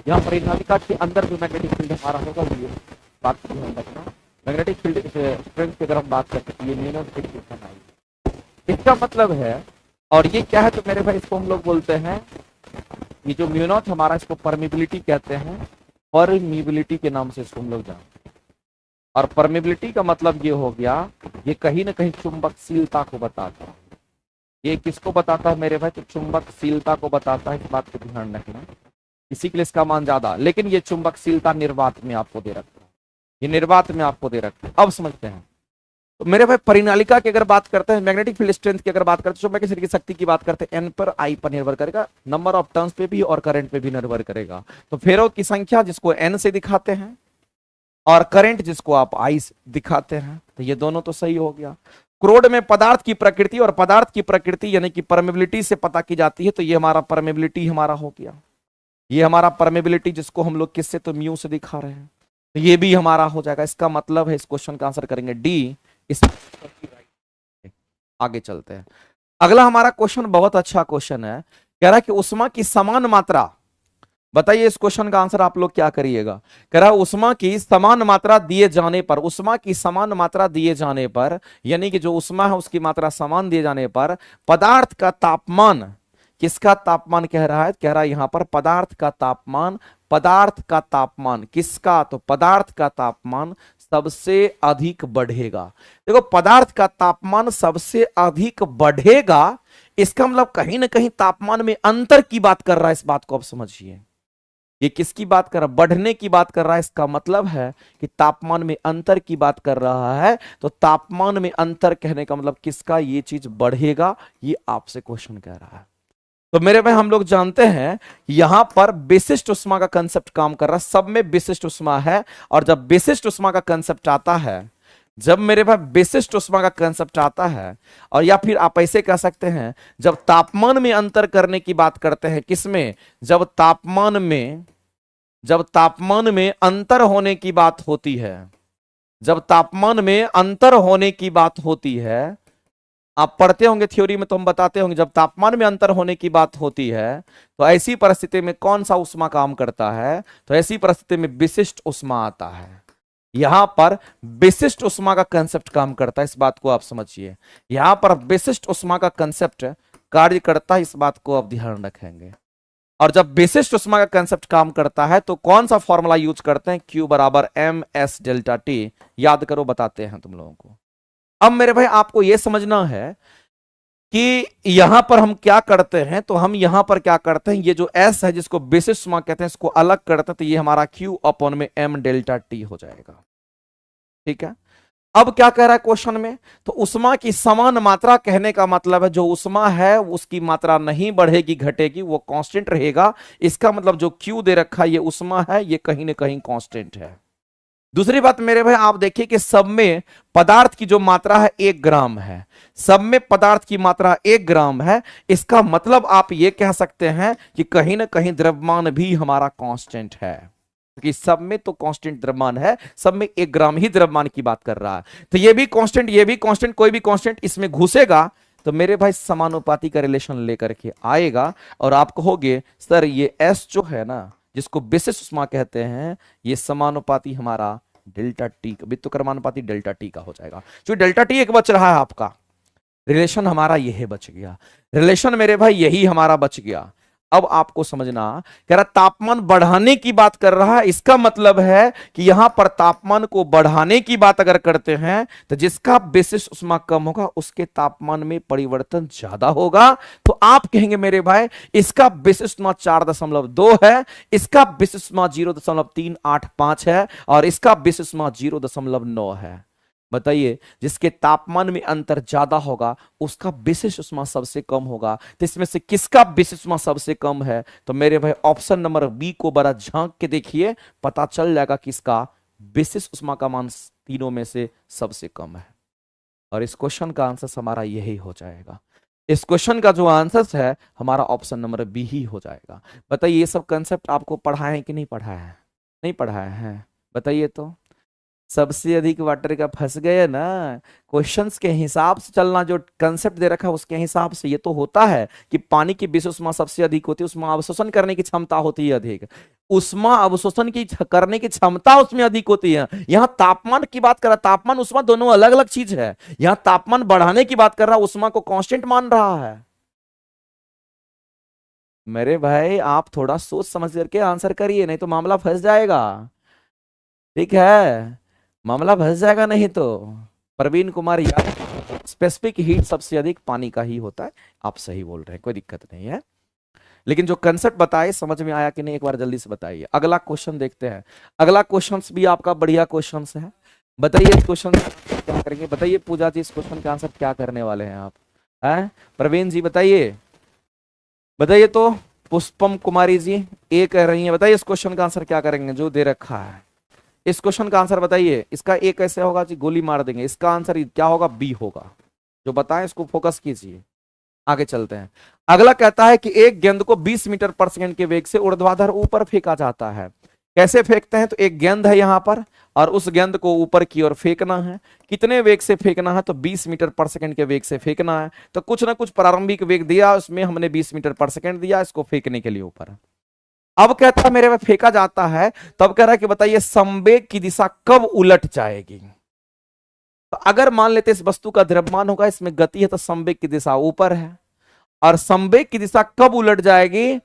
यहाँ परिनालिका के अंदर जो मैग्नेटिक फील्ड हमारा होगा, ये बात को ध्यान रखना। मैग्नेटिक फील्ड स्ट्रेंथ की अगर हम बात करते हैं, ये म्यू नॉट इसका मतलब है। और ये क्या है? तो मेरे भाई इसको हम लोग बोलते हैं, ये जो म्यू नॉट हमारा, इसको परमिबिलिटी कहते हैं, परमिबिलिटी के नाम से इसको हम लोग जानते हैं। और परमिबिलिटी का मतलब ये हो गया, ये कहीं ना कहीं चुंबकशीलता को बताता है। ये किसको बताता है मेरे भाई? तो चुंबकशीलता को बताता है, इस बात को ध्यान रखना। इसी के लिए इसका मान ज्यादा, लेकिन ये चुंबकशीलता निर्वात में आपको दे रखता है, ये निर्वात में आपको दे रखता है। अब समझते हैं। तो मेरे भाई परिनालिका की अगर बात करते हैं, मैग्नेटिक फील्ड स्ट्रेंथ की अगर बात करते हैं, चुंबकीय क्षेत्र की शक्ति की बात करते हैं, एन पर आई पर निर्भर करेगा, नंबर ऑफ टर्न्स पे भी और करंट पे भी निर्भर करेगा। तो फेरों की संख्या जिसको एन से दिखाते हैं और करंट जिसको आप आई से दिखाते हैं, तो ये दोनों तो सही हो गया। क्रोड में पदार्थ की प्रकृति, और पदार्थ की प्रकृति यानी कि परमेबिलिटी से पता की जाती है, तो ये हमारा परमेबिलिटी हमारा हो गया। ये हमारा परमेबिलिटी जिसको हम लोग किससे? तो म्यू से दिखा रहे हैं। तो ये भी हमारा हो जाएगा। इसका मतलब है इस क्वेश्चन का आंसर करेंगे डी। इस आगे चलते हैं। अगला हमारा क्वेश्चन बहुत अच्छा क्वेश्चन है। कह रहा है कि उष्मा की समान मात्रा, बताइए इस क्वेश्चन का आंसर आप लोग क्या करिएगा। कह रहा है उष्मा की समान मात्रा दिए जाने पर, उष्मा की समान मात्रा दिए जाने पर, यानी कि जो उष्मा है उसकी मात्रा समान दिए जाने पर पदार्थ का तापमान, किसका तापमान कह रहा है, कह रहा है यहां पर पदार्थ का तापमान, पदार्थ का तापमान किसका, तो पदार्थ का तापमान सबसे अधिक बढ़ेगा। देखो पदार्थ का तापमान सबसे अधिक बढ़ेगा, इसका मतलब कहीं ना कहीं तापमान में अंतर की बात कर रहा है। इस बात को आप समझिए, ये किसकी बात कर रहा है, बढ़ने की बात कर रहा है। इसका मतलब है कि तापमान में अंतर की बात कर रहा है। तो तापमान में अंतर कहने का मतलब किसका, ये चीज बढ़ेगा, ये आपसे क्वेश्चन कह रहा है। तो मेरे भाई हम लोग जानते हैं यहां पर विशिष्ट उष्मा का कंसेप्ट काम कर रहा है, सब में विशिष्ट उष्मा है। और जब विशिष्ट उष्मा का कंसेप्ट आता है, जब मेरे भाई विशिष्ट उष्मा का कंसेप्ट आता है, और या फिर आप ऐसे कह सकते हैं जब तापमान में अंतर करने की बात करते हैं, किसमें, जब तापमान में अंतर होने की बात होती है, जब तापमान में अंतर होने की बात होती है, आप पढ़ते होंगे थ्योरी में तो हम बताते होंगे, जब तापमान में अंतर होने की बात होती है तो ऐसी परिस्थिति में कौन सा उष्मा काम करता है, तो ऐसी परिस्थिति में विशिष्ट उष्मा आता है। यहां पर विशिष्ट उष्मा का कंसेप्ट काम करता है, इस बात को आप समझिए। यहां पर विशिष्ट उष्मा का कंसेप्ट कार्य करता है, इस बात को आप ध्यान रखेंगे। और जब विशिष्ट उष्मा का कंसेप्ट काम करता है तो कौन सा फॉर्मूला यूज करते हैं, Q बराबर MS डेल्टा T। याद करो, बताते हैं तुम लोगों को। अब मेरे भाई आपको यह समझना है कि यहां पर हम क्या करते हैं, तो हम यहां पर क्या करते हैं, ये जो S है जिसको विशिष्ट उष्मा कहते हैं, इसको अलग करते हैं, तो ये हमारा Q अपॉन में M डेल्टा T हो जाएगा। ठीक है, अब क्या कह रहा है क्वेश्चन में, तो उष्मा की समान मात्रा कहने का मतलब है जो उष्मा है उसकी मात्रा नहीं बढ़ेगी घटेगी, वो कांस्टेंट रहेगा। इसका मतलब जो Q दे रखा है ये उष्मा है, ये कहीं ना कहीं कांस्टेंट है। दूसरी बात मेरे भाई आप देखिए कि सब में पदार्थ की जो मात्रा है 1 ग्राम है, सब में पदार्थ की मात्रा 1 ग्राम है। इसका मतलब आप ये कह सकते हैं कि कहीं ना कहीं द्रव्यमान भी हमारा कांस्टेंट है, क्योंकि सब में तो कांस्टेंट द्रव्यमान है, सब में 1 ग्राम ही द्रव्यमान की बात कर रहा है। तो ये भी कांस्टेंट, ये भी कांस्टेंट, कोई भी कांस्टेंट इसमें घुसेगा तो मेरे भाई समानुपाती का रिलेशन लेकर के आएगा। और आप कहोगे सर ये S जो है ना, जिसको विशिष्ट उष्मा कहते हैं, ये समानुपाती हमारा डेल्टा टी, वित्तक्रमानुपाती डेल्टा टी का हो जाएगा। जो डेल्टा टी एक बच रहा है आपका, रिलेशन हमारा यही बच गया, रिलेशन मेरे भाई यही हमारा बच गया। अब आपको समझना, कह रहा तापमान बढ़ाने की बात कर रहा है, इसका मतलब है कि यहां पर तापमान को बढ़ाने की बात अगर करते हैं तो जिसका विशिष्ट उष्मा कम होगा उसके तापमान में परिवर्तन ज्यादा होगा। तो आप कहेंगे मेरे भाई इसका विशिष्ट उष्मा 4.2 है, इसका विशिष्ट उष्मा 0.385 है, और इसका विशिष्ट उष्मा 0.9 है। बताइए जिसके तापमान में अंतर ज्यादा होगा उसका विशिष्ट उष्मा सबसे कम होगा। तो इसमें से किसका विशिष्ट उष्मा सबसे कम है, तो मेरे भाई ऑप्शन नंबर बी को बड़ा झांक के देखिए, पता चल जाएगा कि इसका विशिष्ट उष्मा का मान तीनों में से सबसे कम है। और इस क्वेश्चन का आंसर हमारा यही हो जाएगा। इस क्वेश्चन का जो आंसर है हमारा ऑप्शन नंबर बी ही हो जाएगा। बताइए ये सब कंसेप्ट आपको पढ़ाए हैं कि नहीं पढ़ाया है, नहीं पढ़ाया है, बताइए तो। सबसे अधिक वाटर का फंस गए ना, क्वेश्चंस के हिसाब से चलना, जो कंसेप्ट दे रखा है उसके हिसाब से। ये तो होता है कि पानी की विशिष्ट उष्मा सबसे अधिक होती है, उसमें अवशोषण करने की क्षमता होती है अधिक, उष्मा अवशोषण की करने की क्षमता उसमें अधिक होती है। यहां तापमान की बात कर रहा है, तापमान उष्मा दोनों अलग अलग चीज है। यहां तापमान बढ़ाने की बात कर रहा है, उष्मा को कांस्टेंट मान रहा है। मेरे भाई आप थोड़ा सोच समझ करके आंसर करिए, नहीं तो मामला फंस जाएगा। ठीक है, मामला फंस जाएगा नहीं तो। प्रवीण कुमार यादव, स्पेसिफिक हीट सबसे अधिक पानी का ही होता है। आप सही बोल रहे हैं, कोई दिक्कत नहीं है, लेकिन जो कंसेप्ट बताए समझ में आया कि नहीं एक बार जल्दी से बताइए। अगला क्वेश्चन देखते हैं। अगला क्वेश्चन भी आपका बढ़िया क्वेश्चन है। बताइए इस क्वेश्चन क्या करेंगे, बताइए पूजा जी इस क्वेश्चन का आंसर क्या करने वाले हैं आप, हैं प्रवीण जी बताइए, बताइए तो। पुष्पम कुमारी जी ए कह रही है, बताइए इस क्वेश्चन का आंसर क्या करेंगे जो दे रखा है। इस क्वेश्चन का आंसर बताइए, इसका ए कैसे होगा जी, गोली मार देंगे। इसका आंसर क्या होगा, बी होगा। जो बताएं इसको फोकस कीजिए, आगे चलते हैं। अगला कहता है कि एक गेंद को 20 मीटर पर सेकंड के वेग से ऊर्ध्वाधर ऊपर फेंका जाता है, कैसे फेंकते हैं, तो एक गेंद है यहां पर और उस गेंद को ऊपर की ओर फेंकना है। कितने वेग से फेंकना है, तो 20 मीटर पर सेकंड के वेग से फेंकना है। तो कुछ ना कुछ प्रारंभिक वेग दिया, उसमें हमने 20 मीटर पर सेकंड दिया इसको फेंकने के लिए ऊपर। अब कहता है मेरे में फेंका जाता है, तब कह रहा है कि बताइए संवेग की दिशा कब उलट जाएगी। तो अगर मान लेते इस वस्तु का द्रव्यमान होगा, इसमें गति है, तो संवेग की दिशा ऊपर है। और संवेग की दिशा कब उलट जाएगी,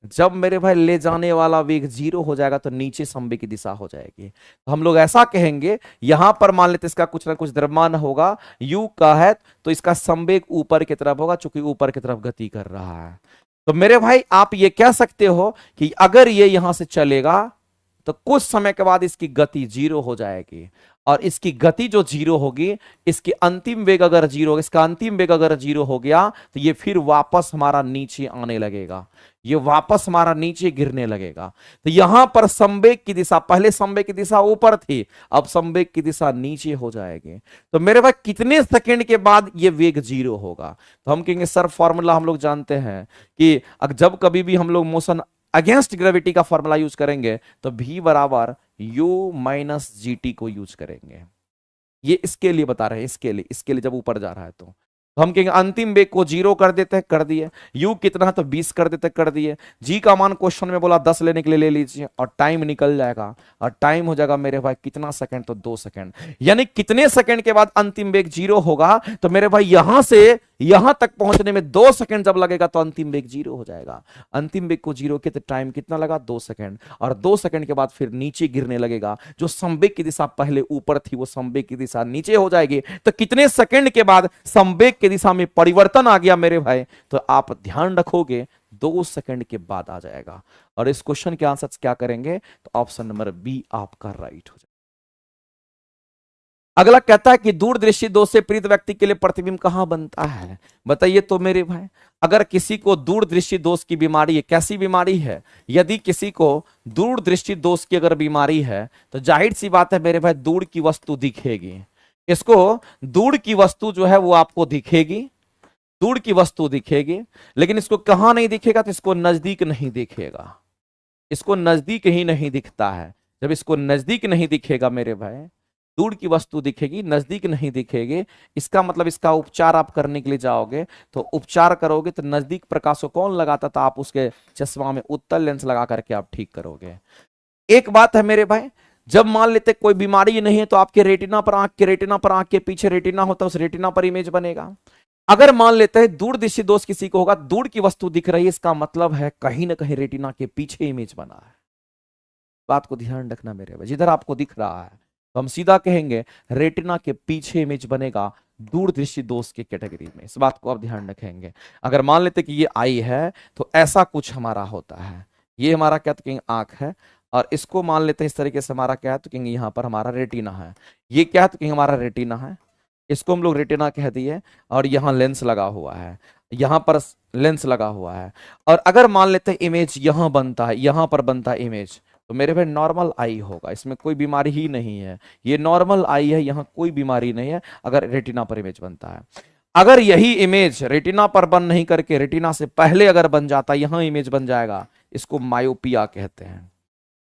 जब मेरे भाई ले जाने वाला वेग 0 हो जाएगा, तो नीचे संवेग की दिशा हो जाएगी। तो हम लोग ऐसा कहेंगे, यहां पर मान लेते इसका कुछ ना कुछ द्रव्यमान होगा u का है, तो इसका संवेग ऊपर की तरफ होगा, चूंकि ऊपर की तरफ गति कर रहा है। तो मेरे भाई आप ये कह सकते हो कि अगर ये यहां से चलेगा तो कुछ समय के बाद इसकी गति 0 हो जाएगी। और इसकी गति जो 0 होगी, इसकी अंतिम वेग अगर 0 होगा, इसका अंतिम वेग अगर 0 हो गया, तो ये फिर वापस हमारा नीचे आने लगेगा, ये वापस हमारा नीचे गिरने लगेगा। तो यहां पर संवेग की दिशा, पहले संवेग की दिशा ऊपर थी, अब संवेग की दिशा नीचे हो जाएगी। तो मेरे भाई कितने सेकंड के बाद ये वेग 0 होगा, तो हम कहेंगे सर फॉर्मूला हम लोग जानते हैं कि जब कभी भी हम लोग मोशन अगेंस्ट ग्रेविटी का फॉर्मूला यूज करेंगे, तो v बराबर u माइनस जी टी को यूज करेंगे। ये इसके लिए बता रहे हैं, इसके लिए जब ऊपर जा रहा है तो हम कहेंगे अंतिम वेग को 0 कर देते हैं, कर दिए। u कितना है, तो 20 कर देते हैं, कर दिए। g का मान क्वेश्चन में बोला 10 लेने के लिए ले लीजिए, और टाइम निकल जाएगा। और टाइम हो जाएगा मेरे भाई कितना सेकंड, तो 2 सेकंड। यानी कितने सेकंड के बाद अंतिम वेग 0 होगा, तो मेरे भाई यहां से यहां तक पहुंचने में 2 सेकंड जब लगेगा, तो अंतिम वेग 0 हो जाएगा। अंतिम वेग को 0 के तो टाइम कितना लगा, 2 सेकंड। और 2 सेकंड के बाद फिर नीचे गिरने लगेगा। जो संवेग की दिशा पहले ऊपर थी, वो संवेग की दिशा नीचे हो जाएगी। तो कितने सेकंड के बाद संवेग की दिशा में परिवर्तन आ गया मेरे भाई, तो आप ध्यान रखोगे 2 सेकंड के बाद आ जाएगा। और इस क्वेश्चन के आंसर क्या करेंगे, तो ऑप्शन नंबर बी आपका राइट हो जाएगा। अगला कहता है कि दूरदृष्टि दोष से पीड़ित व्यक्ति के लिए प्रतिबिंब कहां बनता है, बताइए तो मेरे भाई। अगर किसी को दूरदृष्टि दोष की बीमारी है, कैसी बीमारी है, यदि किसी को दूरदृष्टि दोष की अगर बीमारी है, तो जाहिर सी बात है मेरे भाई दूर की वस्तु दिखेगी। इसको दूर की वस्तु जो है वो आपको दिखेगी, दूर की वस्तु दिखेगी, लेकिन इसको कहां नहीं दिखेगा, तो इसको नजदीक नहीं दिखेगा। इसको नजदीक ही नहीं दिखता है। जब इसको नजदीक नहीं दिखेगा मेरे भाई, दूर की वस्तु दिखेगी, नजदीक नहीं दिखेगी, इसका मतलब इसका उपचार आप करने के लिए जाओगे, तो उपचार करोगे तो नजदीक प्रकाश को कौन लगाता था, आप उसके चश्मा में उत्तल लेंस लगा करके आप ठीक करोगे। एक बात है मेरे भाई, जब मान लेते कोई बीमारी नहीं है, तो आपके रेटिना पर, आंख के पीछे रेटिना होता है, उस रेटिना पर इमेज बनेगा। अगर मान लेते हैं दूरदृष्टि दोष किसी को होगा, दूर की वस्तु दिख रही है, इसका मतलब है कहीं ना कहीं रेटिना के पीछे इमेज बना है। बात को ध्यान रखना मेरे भाई, जिधर आपको दिख रहा है, तो हम सीधा कहेंगे रेटिना के पीछे इमेज बनेगा दूरदृष्टि दोष के कैटेगरी में। इस बात को आप ध्यान रखेंगे। अगर मान लेते कि ये आई है, तो ऐसा कुछ हमारा होता है, ये हमारा क्या, तो कहेंगे आंख है, और इसको मान लेते हैं इस तरीके से हमारा क्या है, तो कहेंगे यहाँ पर हमारा रेटिना है। ये क्या है, तो कहेंगे हमारा रेटिना है, इसको हम लोग रेटिना कह दिए। और यहाँ लेंस लगा हुआ है, यहाँ पर लेंस लगा हुआ है। और अगर मान लेते हैं इमेज यहाँ बनता है, यहाँ पर बनता है इमेज, तो मेरे भाई नॉर्मल आई होगा, इसमें कोई बीमारी ही नहीं है, ये नॉर्मल आई है, यहाँ कोई बीमारी नहीं है अगर रेटिना पर इमेज बनता है। अगर यही इमेज रेटिना पर बन नहीं करके रेटिना से पहले अगर बन जाता, यहां इमेज बन जाएगा, इसको मायोपिया कहते हैं।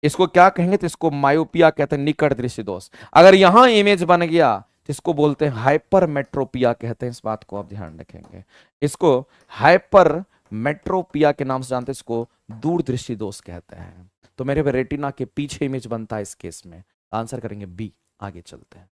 इसको क्या कहेंगे, तो इसको मायोपिया कहते हैं, निकट दृष्टि दोष। अगर यहां इमेज बन गया, तो इसको बोलते हैं हाइपरमेट्रोपिया कहते हैं। इस बात को आप ध्यान रखेंगे, इसको हाइपरमेट्रोपिया के नाम से जानते हैं, इसको दूरदृष्टि दोष कहते हैं। तो मेरे रेटिना के पीछे इमेज बनता है इस केस में, आंसर करेंगे बी। आगे चलते हैं।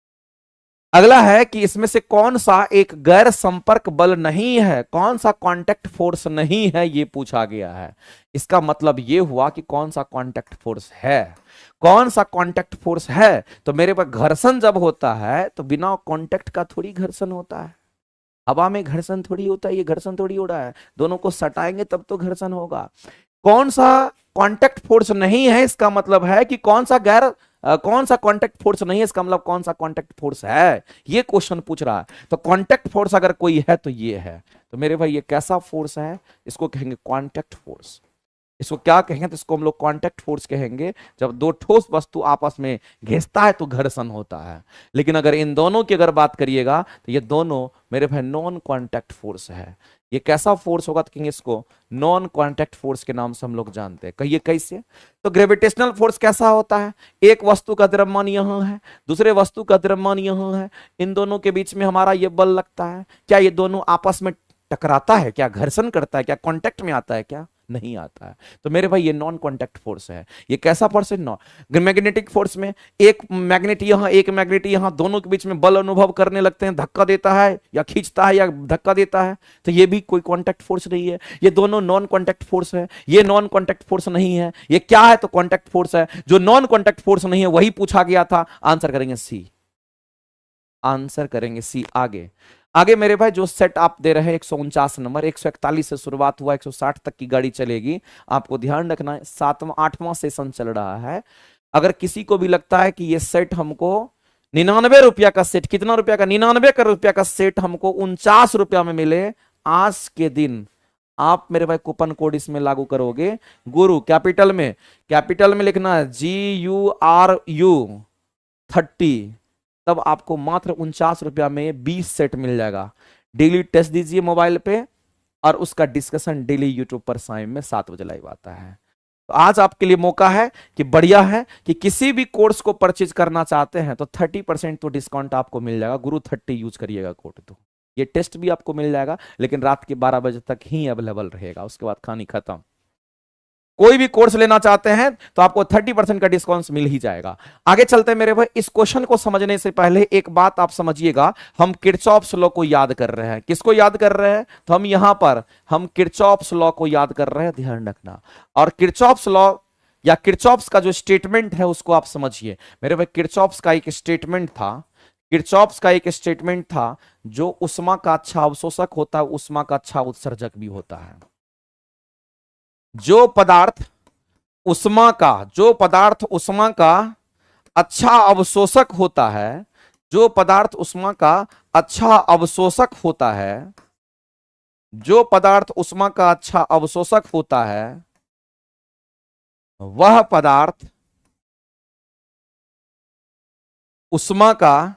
अगला है कि इसमें से कौन सा एक गैर संपर्क बल नहीं है, कौन सा कांटेक्ट फोर्स नहीं है, ये पूछा गया है। इसका मतलब ये हुआ कि कौन सा कांटेक्ट फोर्स है, कौन सा कांटेक्ट फोर्स है। तो मेरे पास घर्षण जब होता है, तो बिना कांटेक्ट का थोड़ी घर्षण होता है, हवा में घर्षण थोड़ी होता है, ये घर्षण थोड़ी हो रहा है, दोनों को सटाएंगे तब तो घर्षण होगा। कौन सा कांटेक्ट फोर्स नहीं है, इसका मतलब है कि कौन सा कांटेक्ट फोर्स नहीं है, इसका मतलब कौन सा कांटेक्ट फोर्स है, ये क्वेश्चन पूछ रहा है। तो कांटेक्ट फोर्स अगर कोई है तो ये है। तो मेरे भाई ये कैसा फोर्स है, इसको कहेंगे कांटेक्ट फोर्स। इसको क्या कहेंगे, तो इसको हम लोग कांटेक्ट फोर्स कहेंगे। जब दो ठोस वस्तु आपस में घिसता है तो घर्षण होता है। लेकिन अगर इन दोनों की अगर बात करिएगा तो ये दोनों मेरे भाई नॉन कांटेक्ट फोर्स है। ये कैसा फोर्स होगा, तो कहेंगे इसको नॉन कांटेक्ट फोर्स के नाम से हम लोग जानते हैं। कहिए कैसे? तो ग्रेविटेशनल फोर्स कैसा होता है, एक वस्तु का द्रव्यमान यहां है, दूसरे वस्तु का द्रव्यमान यहां है, इन दोनों के बीच में हमारा ये बल लगता है। क्या ये दोनों आपस में टकराता है, क्या घर्षण करता है, क्या कांटेक्ट में आता है? क्या नहीं आता है। तो मेरे भाई ये नॉन कांटेक्ट फोर्स है। ये कैसा फोर्स है? नॉन मैग्नेटिक फोर्स में एक मैग्नेट यहां एक मैग्नेट यहां, दोनों के बीच में बल अनुभव करने लगते हैं, धक्का देता है या खींचता है या धक्का देता है, तो ये भी कोई कांटेक्ट फोर्स नहीं है। ये दोनों नॉन कांटेक्ट फोर्स है, ये नॉन कांटेक्ट फोर्स नहीं है। ये क्या है? तो कांटेक्ट फोर्स है। जो नॉन कांटेक्ट फोर्स नहीं है वही पूछा गया था। आंसर करेंगे सी, आंसर करेंगे सी। आगे आगे मेरे भाई जो सेट आप दे रहे हैं 149 नंबर, 141 से शुरुआत हुआ 160 तक की गाड़ी चलेगी। आपको ध्यान रखना है 7वां 8वां सेशन चल रहा है। अगर किसी को भी लगता है कि ये सेट हमको 99 रुपया का सेट, कितना रुपया का? 99 रुपया का सेट हमको 49 रुपया में मिले, आज के दिन आप मेरे भाई कूपन कोड इसमें लागू करोगे, गुरु कैपिटल में लिखना GURU30, तब आपको मात्र 49 रुपया में 20 सेट मिल जाएगा। डेली टेस्ट दीजिए मोबाइल पे, और उसका डिस्कशन डेली यूट्यूब पर शाम में 7 बजे लाइव आता है। तो आज आपके लिए मौका है कि बढ़िया है कि किसी भी कोर्स को परचेज करना चाहते हैं तो 30% तो डिस्काउंट आपको मिल जाएगा। गुरु 30 यूज करिएगा कोड, तो ये टेस्ट भी आपको मिल जाएगा, लेकिन रात के 12 बजे तक ही अवेलेबल रहेगा, उसके बाद कहानी खत्म। कोई भी कोर्स लेना चाहते हैं तो आपको 30% का डिस्काउंट मिल ही जाएगा। आगे चलते हैं मेरे भाई। इस क्वेश्चन को समझने से पहले एक बात आप समझिएगा, हम किरचॉफ्स लॉ को याद कर रहे हैं। किसको याद कर रहे हैं? तो हम यहां पर हम किरचॉफ्स लॉ को याद कर रहे हैं, ध्यान रखना। और किरचॉफ्स लॉ या किरचॉफ्स का जो स्टेटमेंट है उसको आप समझिए मेरे भाई। किरचॉफ्स का एक स्टेटमेंट था, किरचॉफ्स का एक स्टेटमेंट था, जो उष्मा का अच्छा अवशोषक होता है उष्मा का अच्छा उत्सर्जक भी होता है। जो पदार्थ उष्मा का अच्छा अवशोषक होता है, जो पदार्थ उष्मा का अच्छा अवशोषक होता है, जो पदार्थ उष्मा का अच्छा अवशोषक होता है, वह पदार्थ उष्मा का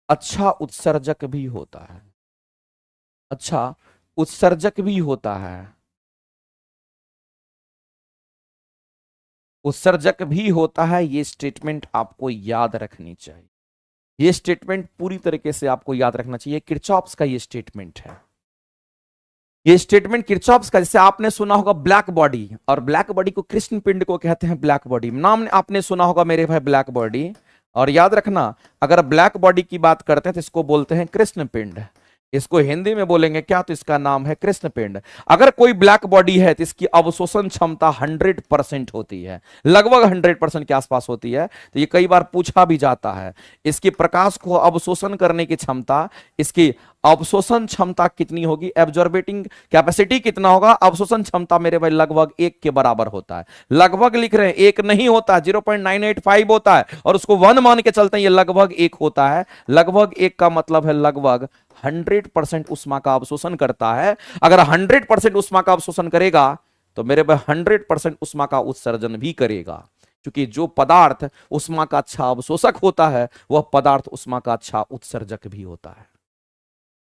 अच्छा उत्सर्जक भी होता है, अच्छा उत्सर्जक भी होता है, उत्सर्जक भी होता है। ये स्टेटमेंट आपको याद रखनी चाहिए, ये स्टेटमेंट पूरी तरीके से आपको याद रखना चाहिए। किरचॉफ्स का ये स्टेटमेंट है, ये स्टेटमेंट किरचॉफ्स का। जैसे आपने सुना होगा ब्लैक बॉडी, और ब्लैक बॉडी को कृष्ण पिंड को कहते हैं ब्लैक बॉडी, नाम आपने सुना होगा मेरे भाई ब्लैक बॉडी। और याद रखना, अगर ब्लैक बॉडी की बात करते हैं तो इसको बोलते हैं कृष्ण पिंड। इसको हिंदी में बोलेंगे क्या? तो इसका नाम है कृष्ण पिंड। अगर कोई ब्लैक बॉडी है तो इसकी अवशोषण क्षमता 100% होती है, लगभग 100% के आसपास होती है। तो ये कई बार पूछा भी जाता है, इसकी प्रकाश को अवशोषण करने की क्षमता, इसकी अवशोषण क्षमता कितनी होगी, एब्जॉर्बेटिंग कैपेसिटी कितना होगा? अवशोषण क्षमता मेरे भाई लगभग 1 के बराबर होता है। लगभग लिख रहे हैं, 1 नहीं होता, 0.985 होता है, और उसको 1 मान के चलते हैं, ये लगभग 1 होता है। लगभग 1 का मतलब है लगभग 100% उष्मा का अवशोषण करता है। अगर 100% उष्मा का अवशोषण करेगा तो मेरे भाई 100% उष्मा का उत्सर्जन भी करेगा, क्योंकि जो पदार्थ उष्मा का अच्छा अवशोषक होता है वह पदार्थ उष्मा का अच्छा उत्सर्जक भी होता है।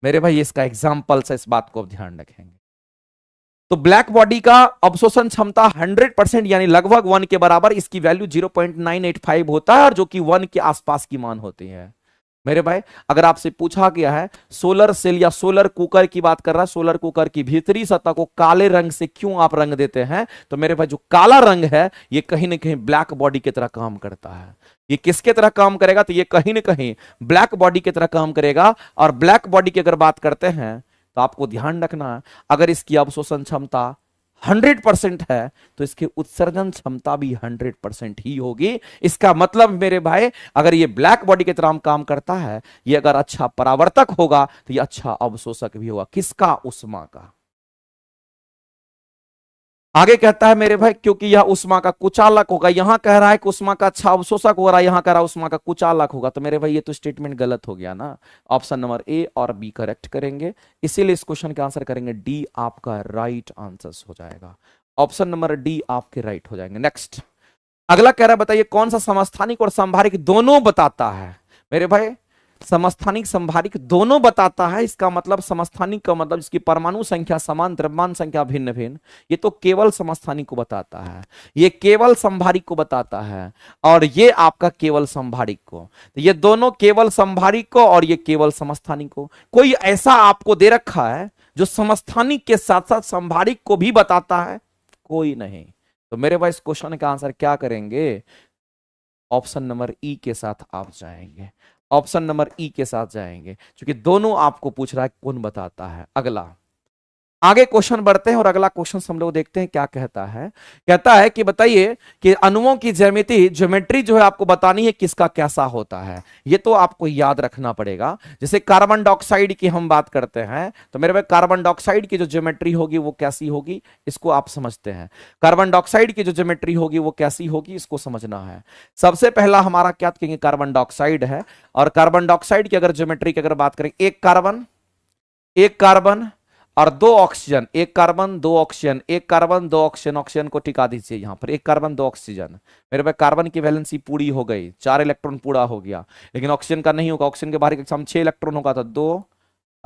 मेरे भाई इसका एग्जाम्पल से इस बात को ध्यान रखेंगे। तो ब्लैक बॉडी का अवशोषण क्षमता 100% यानी लगभग 1 के बराबर, इसकी वैल्यू 0.985 होता है, और जो कि 1 के आसपास की मान होती है। मेरे भाई अगर आपसे पूछा गया है सोलर सेल या सोलर कुकर की बात कर रहा है, सोलर कुकर की भीतरी सतह को काले रंग से क्यों आप रंग देते हैं, तो मेरे भाई जो काला रंग है ये कहीं ना कहीं ब्लैक बॉडी की तरह काम करता है। ये किसके तरह काम करेगा? तो ये कहीं ना कहीं ब्लैक बॉडी की तरह काम करेगा। और ब्लैक बॉडी की अगर बात करते हैं तो आपको ध्यान रखना है, अगर इसकी अवशोषण क्षमता 100% है तो इसकी उत्सर्जन क्षमता भी 100% ही होगी। इसका मतलब मेरे भाई अगर ये ब्लैक बॉडी की तरह काम करता है, ये अगर अच्छा परावर्तक होगा तो ये अच्छा अवशोषक भी होगा। किसका? उष्मा का। आगे कहता है मेरे भाई क्योंकि यह उष्मा का कुचालक होगा, यहां कह रहा है कि उष्मा का अच्छा अवशोषक हो रहा है, यहां कह रहा है उष्मा का कुचालक होगा, तो मेरे भाई ये तो स्टेटमेंट गलत हो गया ना। ऑप्शन नंबर ए और बी करेक्ट करेंगे, इसीलिए इस क्वेश्चन का आंसर करेंगे डी, आपका राइट आंसर हो जाएगा। ऑप्शन नंबर डी आपके राइट हो जाएंगे। नेक्स्ट अगला कह रहा है बताइए कौन सा समस्थानिक और संभारिक दोनों बताता है। मेरे भाई समस्थानिक संभारिक दोनों बताता है, इसका मतलब समस्थानिक का मतलब जिसकी परमाणु संख्या समान द्रव्यमान संख्या भिन्न भिन्न, ये तो केवल समस्थानिक को बताता है, ये केवल संभारिक को बताता है, और ये आपका केवल संभारिक को। तो ये दोनों केवल संभारिक को और ये केवल समस्थानिक को। कोई ऐसा आपको दे रखा है जो समस्थानिक के साथ साथ संभारिक को भी बताता है? कोई नहीं। तो मेरे भाई इस क्वेश्चन का आंसर क्या करेंगे? ऑप्शन नंबर ई के साथ आप जाएंगे, ऑप्शन नंबर ई के साथ जाएंगे, क्योंकि दोनों आपको पूछ रहा है कौन बताता है। अगला आगे क्वेश्चन बढ़ते हैं और अगला क्वेश्चन हम लोग देखते हैं क्या कहता है। कहता है कि बताइए कि अणुओं की ज्योमेट्री जो है आपको बतानी है किसका कैसा होता है, ये तो आपको याद रखना पड़ेगा। जैसे कार्बन डाइऑक्साइड की हम बात करते हैं तो मेरे भाई कार्बन डाइऑक्साइड की जो ज्योमेट्री होगी वो कैसी होगी, इसको आप समझते हैं। कार्बन डाइऑक्साइड की जो ज्योमेट्री होगी वो कैसी होगी, इसको समझना है। सबसे पहला हमारा क्या कहेंगे, कार्बन डाइऑक्साइड है, और कार्बन डाइऑक्साइड की अगर ज्योमेट्री की अगर बात करें, एक कार्बन और दो ऑक्सीजन, एक कार्बन दो ऑक्सीजन, एक कार्बन दो ऑक्सीजन, ऑक्सीजन को टिका दीजिए यहां पर, एक कार्बन दो ऑक्सीजन। मेरे पास कार्बन की वैलेंसी पूरी हो गई, 4 इलेक्ट्रॉन पूरा हो गया, लेकिन ऑक्सीजन का नहीं होगा, ऑक्सीजन के बाहर के 6 इलेक्ट्रॉन होगा, तो 2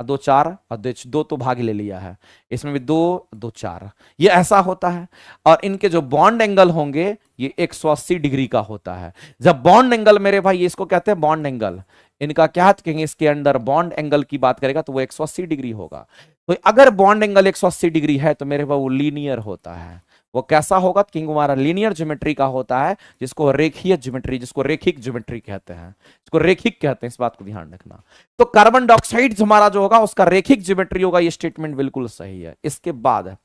और 2 4 और 2 तो भाग ले लिया है, इसमें भी 2 2 4, ये ऐसा होता है। और इनके जो बॉन्ड एंगल होंगे ये 180 डिग्री का होता है। जब बॉन्ड एंगल मेरे भाई, इसको कहते हैं बॉन्ड एंगल, इनका क्या कहेंगे, इसके अंदर बॉन्ड एंगल की बात करेगा तो वो 180 डिग्री होगा। तो अगर बॉन्ड एंगल 180 डिग्री है तो मेरे पास वो लीनियर होता है। वो कैसा होगा, क्योंकि हमारा लीनियर ज्योमेट्री का होता है, जिसको रेखीय ज्योमेट्री, जिसको रेखिक ज्योमेट्री कहते हैं, इसको रेखिक कहते हैं, इस बात को ध्यान रखना। तो कार्बन डाइऑक्साइड हमारा जो होगा उसका रेखिक ज्योमेट्री होगा, ये स्टेटमेंट बिल्कुल सही है। इसके बाद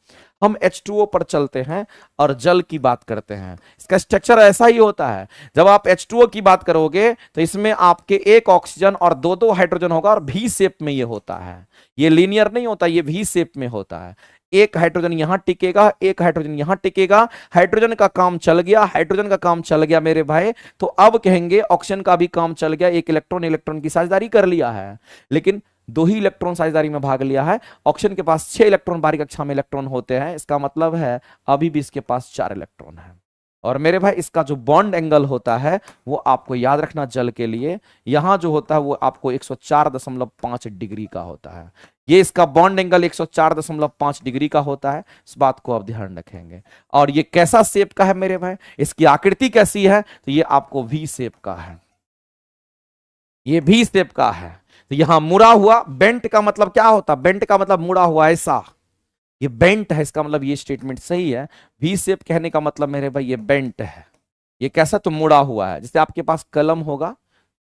हम H2O पर चलते हैं और जल की बात करते हैं। इसका स्ट्रक्चर ऐसा ही होता है, जब आप H2O की बात करोगे तो इसमें आपके एक ऑक्सीजन और दो दो हाइड्रोजन होगा, और भी शेप में ये होता है, ये लीनियर नहीं होता, ये भी शेप में होता है। एक हाइड्रोजन यहां टिकेगा, एक हाइड्रोजन यहां टिकेगा, हाइड्रोजन का काम चल गया, हाइड्रोजन का काम चल गया मेरे भाई, तो अब कहेंगे ऑक्सीजन का भी काम चल गया, एक इलेक्ट्रॉन इलेक्ट्रॉन की साझेदारी कर लिया है, लेकिन 2 ही इलेक्ट्रॉन साझेदारी में भाग लिया है। ऑक्सीजन के पास 6 इलेक्ट्रॉन बाहरी कक्षा में इलेक्ट्रॉन होते हैं, इसका मतलब है अभी भी इसके पास 4 इलेक्ट्रॉन है। और मेरे भाई इसका जो बॉन्ड एंगल होता है वो आपको याद रखना जल के लिए, यहां जो होता है वो आपको 104.5 डिग्री का होता है। ये इसका बॉन्ड एंगल 104.5 डिग्री का होता है, इस बात को आप ध्यान रखेंगे। और ये कैसा शेप का है मेरे भाई, इसकी आकृति कैसी है, तो ये आपको वी शेप का है, ये वी शेप का है। तो यहां मुड़ा हुआ, बेंट का मतलब क्या होता है, बेंट का मतलब मुड़ा हुआ ऐसा, ये बेंट है, इसका मतलब ये स्टेटमेंट सही है। वी शेप कहने का मतलब मेरे भाई ये बेंट है, ये कैसा, तो मुड़ा हुआ है। जैसे आपके पास कलम होगा,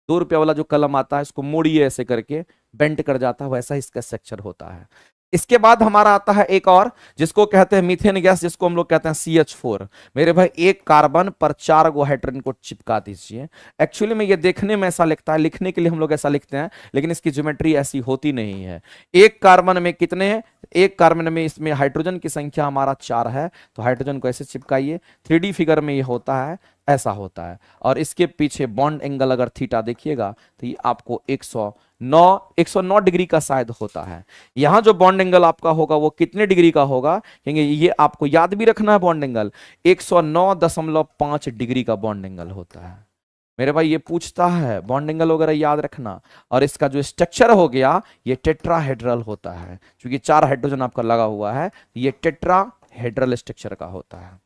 2 रुपये वाला जो कलम आता है, इसको मोड़िए ऐसे करके बेंट कर जाता है, वैसा ही इसका स्ट्रक्चर होता है। इसके बाद हमारा आता है एक और, जिसको कहते हैं मीथेन गैस, जिसको हम लोग कहते हैं CH4। मेरे भाई एक कार्बन पर 4 गो हाइड्रोजन को चिपका दीजिए। एक्चुअली में ये देखने में ऐसा लिखता है, लिखने के लिए हम लोग ऐसा लिखते हैं, लेकिन इसकी ज्योमेट्री ऐसी होती नहीं है। एक कार्बन में कितने हैं, एक कार्बन में इसमें हाइड्रोजन की संख्या हमारा 4 है, तो हाइड्रोजन को ऐसे चिपकाइए, 3D फिगर में ये होता है, ऐसा होता है। और इसके पीछे बॉन्ड एंगल अगर थीटा देखिएगा तो ये आपको 109 डिग्री का शायद होता है। यहां जो बॉन्ड एंगल आपका होगा वो कितने डिग्री का होगा, क्योंकि ये आपको याद भी रखना है, बॉन्ड एंगल 109.5 डिग्री का बॉन्ड एंगल होता है। मेरे भाई ये पूछता है बॉन्ड एंगल वगैरह याद रखना। और इसका जो स्ट्रक्चर हो गया ये टेट्राहेड्रल होता है, क्योंकि 4 हाइड्रोजन आपका लगा हुआ है, ये टेट्राहेड्रल स्ट्रक्चर का होता है,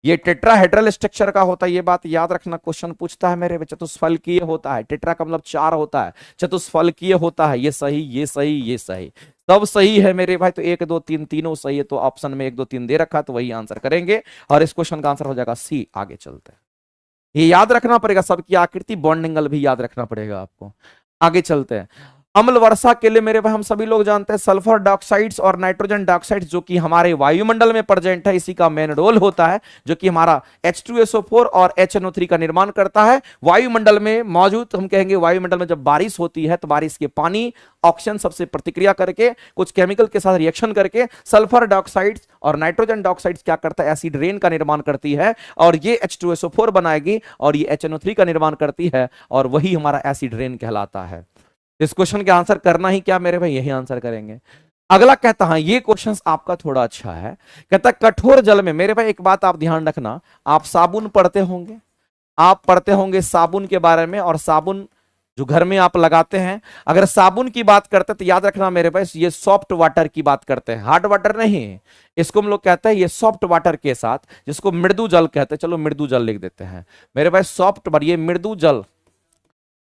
ये टेट्राहेड्रल स्ट्रक्चर का होता है, ये बात याद रखना। क्वेश्चन पूछता है मेरे, चतुष्फलकीय होता है, टेट्रा का मतलब 4 होता है, चतुष्फलकीय होता है, ये सही ये सही ये सही, सब सही है मेरे भाई। तो 1 2 3 तीनों सही है, तो ऑप्शन में 1 2 3 दे रखा, तो वही आंसर करेंगे, और इस क्वेश्चन का आंसर हो जाएगा सी। आगे चलते हैं, ये याद रखना पड़ेगा, सबकी आकृति, बॉन्ड एंगल भी याद रखना पड़ेगा आपको। आगे चलते हैं, अम्ल वर्षा के लिए मेरे भाई हम सभी लोग जानते हैं सल्फर डाइऑक्साइड्स और नाइट्रोजन डाइऑक्साइड्स जो कि हमारे वायुमंडल में प्रेजेंट है, इसी का मेन रोल होता है, जो कि हमारा H2SO4 और HNO3 का निर्माण करता है वायुमंडल में मौजूद। हम कहेंगे वायुमंडल में जब बारिश होती है तो बारिश के पानी ऑक्सीजन सबसे प्रतिक्रिया करके कुछ केमिकल के साथ रिएक्शन करके सल्फर डाइऑक्साइड्स और नाइट्रोजन डाइऑक्साइड्स क्या करता है, एसिड रेन का निर्माण करती है और ये H2SO4 बनाएगी और ये HNO3 का निर्माण करती है और वही हमारा एसिड रेन कहलाता है। इस क्वेश्चन के आंसर करना ही क्या मेरे भाई, यही आंसर करेंगे। अगला कहता है, ये क्वेश्चन आपका थोड़ा अच्छा है, कहता है कठोर जल में, मेरे भाई एक बात आप ध्यान रखना, आप साबुन पढ़ते होंगे, आप पढ़ते होंगे साबुन के बारे में, और साबुन जो घर में आप लगाते हैं, अगर साबुन की बात करते हैं तो याद रखना मेरे भाई ये सॉफ्ट वाटर की बात करते हैं, हार्ड वाटर नहीं। इसको हम लोग कहते हैं ये सॉफ्ट वाटर के साथ, जिसको मृदु जल कहते हैं, चलो मृदु जल लिख देते हैं मेरे भाई, सॉफ्ट वाटर, ये मृदु जल,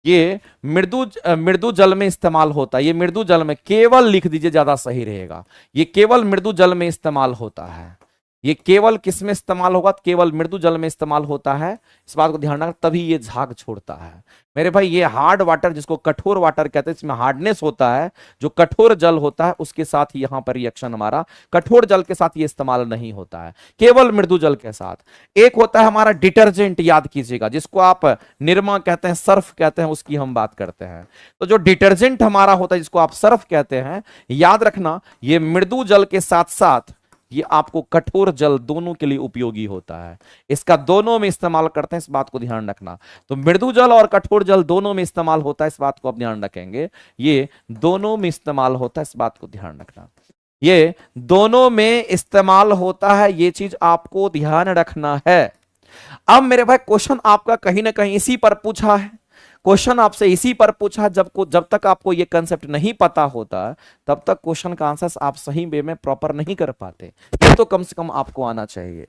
ये मृदु जल में इस्तेमाल होता है, ये मृदु जल में, केवल लिख दीजिए ज्यादा सही रहेगा, ये केवल मृदु जल में इस्तेमाल होता है। ये केवल किस में इस्तेमाल होगा, केवल मृदु जल में इस्तेमाल होता है, इस बात को ध्यान रखना, तभी ये झाग छोड़ता है मेरे भाई। ये हार्ड वाटर जिसको कठोर वाटर कहते हैं, इसमें हार्डनेस होता है, जो कठोर जल होता है उसके साथ ही यहां पर रिएक्शन हमारा कठोर जल के साथ ये इस्तेमाल नहीं होता है, केवल मृदु जल के साथ। एक होता है हमारा डिटर्जेंट, याद कीजिएगा, जिसको आप निरमा कहते हैं, सर्फ कहते हैं, उसकी हम बात करते हैं। तो जो डिटर्जेंट हमारा होता है जिसको आप सर्फ कहते हैं, याद रखना ये मृदु जल के साथ साथ ये आपको कठोर जल दोनों के लिए उपयोगी होता है, इसका दोनों में इस्तेमाल करते हैं, इस बात को ध्यान रखना। तो मृदु जल और कठोर जल दोनों में इस्तेमाल होता है, इस बात को आप ध्यान रखेंगे, ये दोनों में इस्तेमाल होता है, इस बात को ध्यान रखना, ये दोनों में इस्तेमाल होता है, ये चीज आपको ध्यान रखना है। अब मेरे भाई क्वेश्चन आपका कहीं ना कहीं इसी पर पूछा है, क्वेश्चन आपसे इसी पर पूछा, जब तक आपको ये कंसेप्ट नहीं पता होता तब तक क्वेश्चन का आंसर आप सही वे में प्रॉपर नहीं कर पाते, ये तो कम से कम आपको आना चाहिए।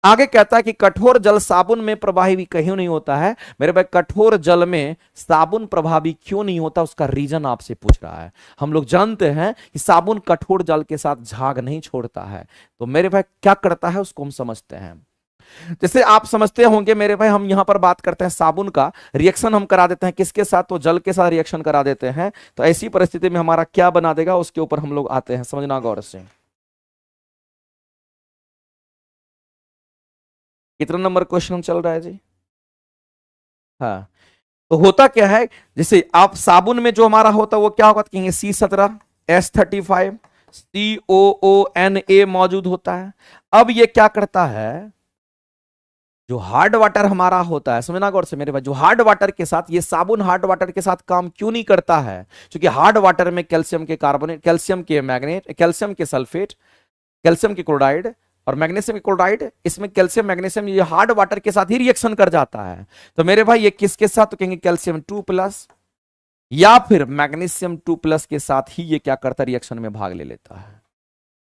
आगे कहता है कि कठोर जल साबुन में प्रभावी क्यों नहीं होता है, मेरे भाई कठोर जल में साबुन प्रभावी क्यों नहीं होता, उसका रीजन आपसे पूछ रहा है। हम लोग जानते हैं कि साबुन कठोर जल के साथ झाग नहीं छोड़ता है, तो मेरे भाई क्या करता है उसको हम समझते हैं। जैसे आप समझते होंगे मेरे भाई, हम यहां पर बात करते हैं साबुन का रिएक्शन हम करा देते हैं किसके साथ, तो जल के साथ रिएक्शन करा देते हैं, तो ऐसी परिस्थिति में हमारा क्या बना देगा, उसके ऊपर हम लोग आते हैं, समझना गौर से। कितना नंबर क्वेश्चन चल रहा है जी? हाँ, तो होता क्या है, जैसे आप साबुन में जो हमारा होता है वो क्या होगा, कहेंगे C17H35 COONA मौजूद होता है। अब ये क्या करता है, जो हार्ड वाटर हमारा होता है, समझना गौर से मेरे भाई, जो हार्ड वाटर के साथ, ये साबुन हार्ड वाटर के साथ काम क्यों नहीं करता है, क्योंकि हार्ड वाटर में कैल्शियम के कार्बोनेट, कैल्शियम के मैग्नेट, कैल्शियम के सल्फेट, कैल्शियम के क्लोराइड और मैग्नीशियम के क्लोराइड, इसमें कैल्शियम मैग्नीशियम ये हार्ड वाटर के साथ ही रिएक्शन कर जाता है। तो मेरे भाई ये किसके साथ, तो कहेंगे कैल्शियम 2+ या फिर मैग्नीशियम 2+ के साथ ही ये क्या करता है, रिएक्शन में भाग ले लेता है।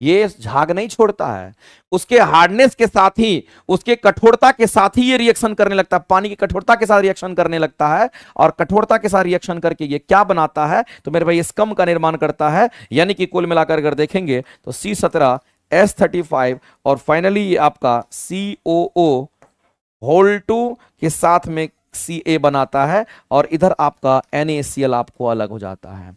ये झाग नहीं छोड़ता है, उसके हार्डनेस के साथ ही, उसके कठोरता के साथ ही ये रिएक्शन करने लगता है, पानी की कठोरता के साथ रिएक्शन करने लगता है, और कठोरता के साथ रिएक्शन करके ये क्या बनाता है, तो मेरे भाई ये स्कम का निर्माण करता है। यानी कि कुल मिलाकर अगर देखेंगे तो C17H35 और फाइनली ये आपका COO2 के साथ में Ca बनाता है, और इधर आपका NaCl आपको अलग हो जाता है।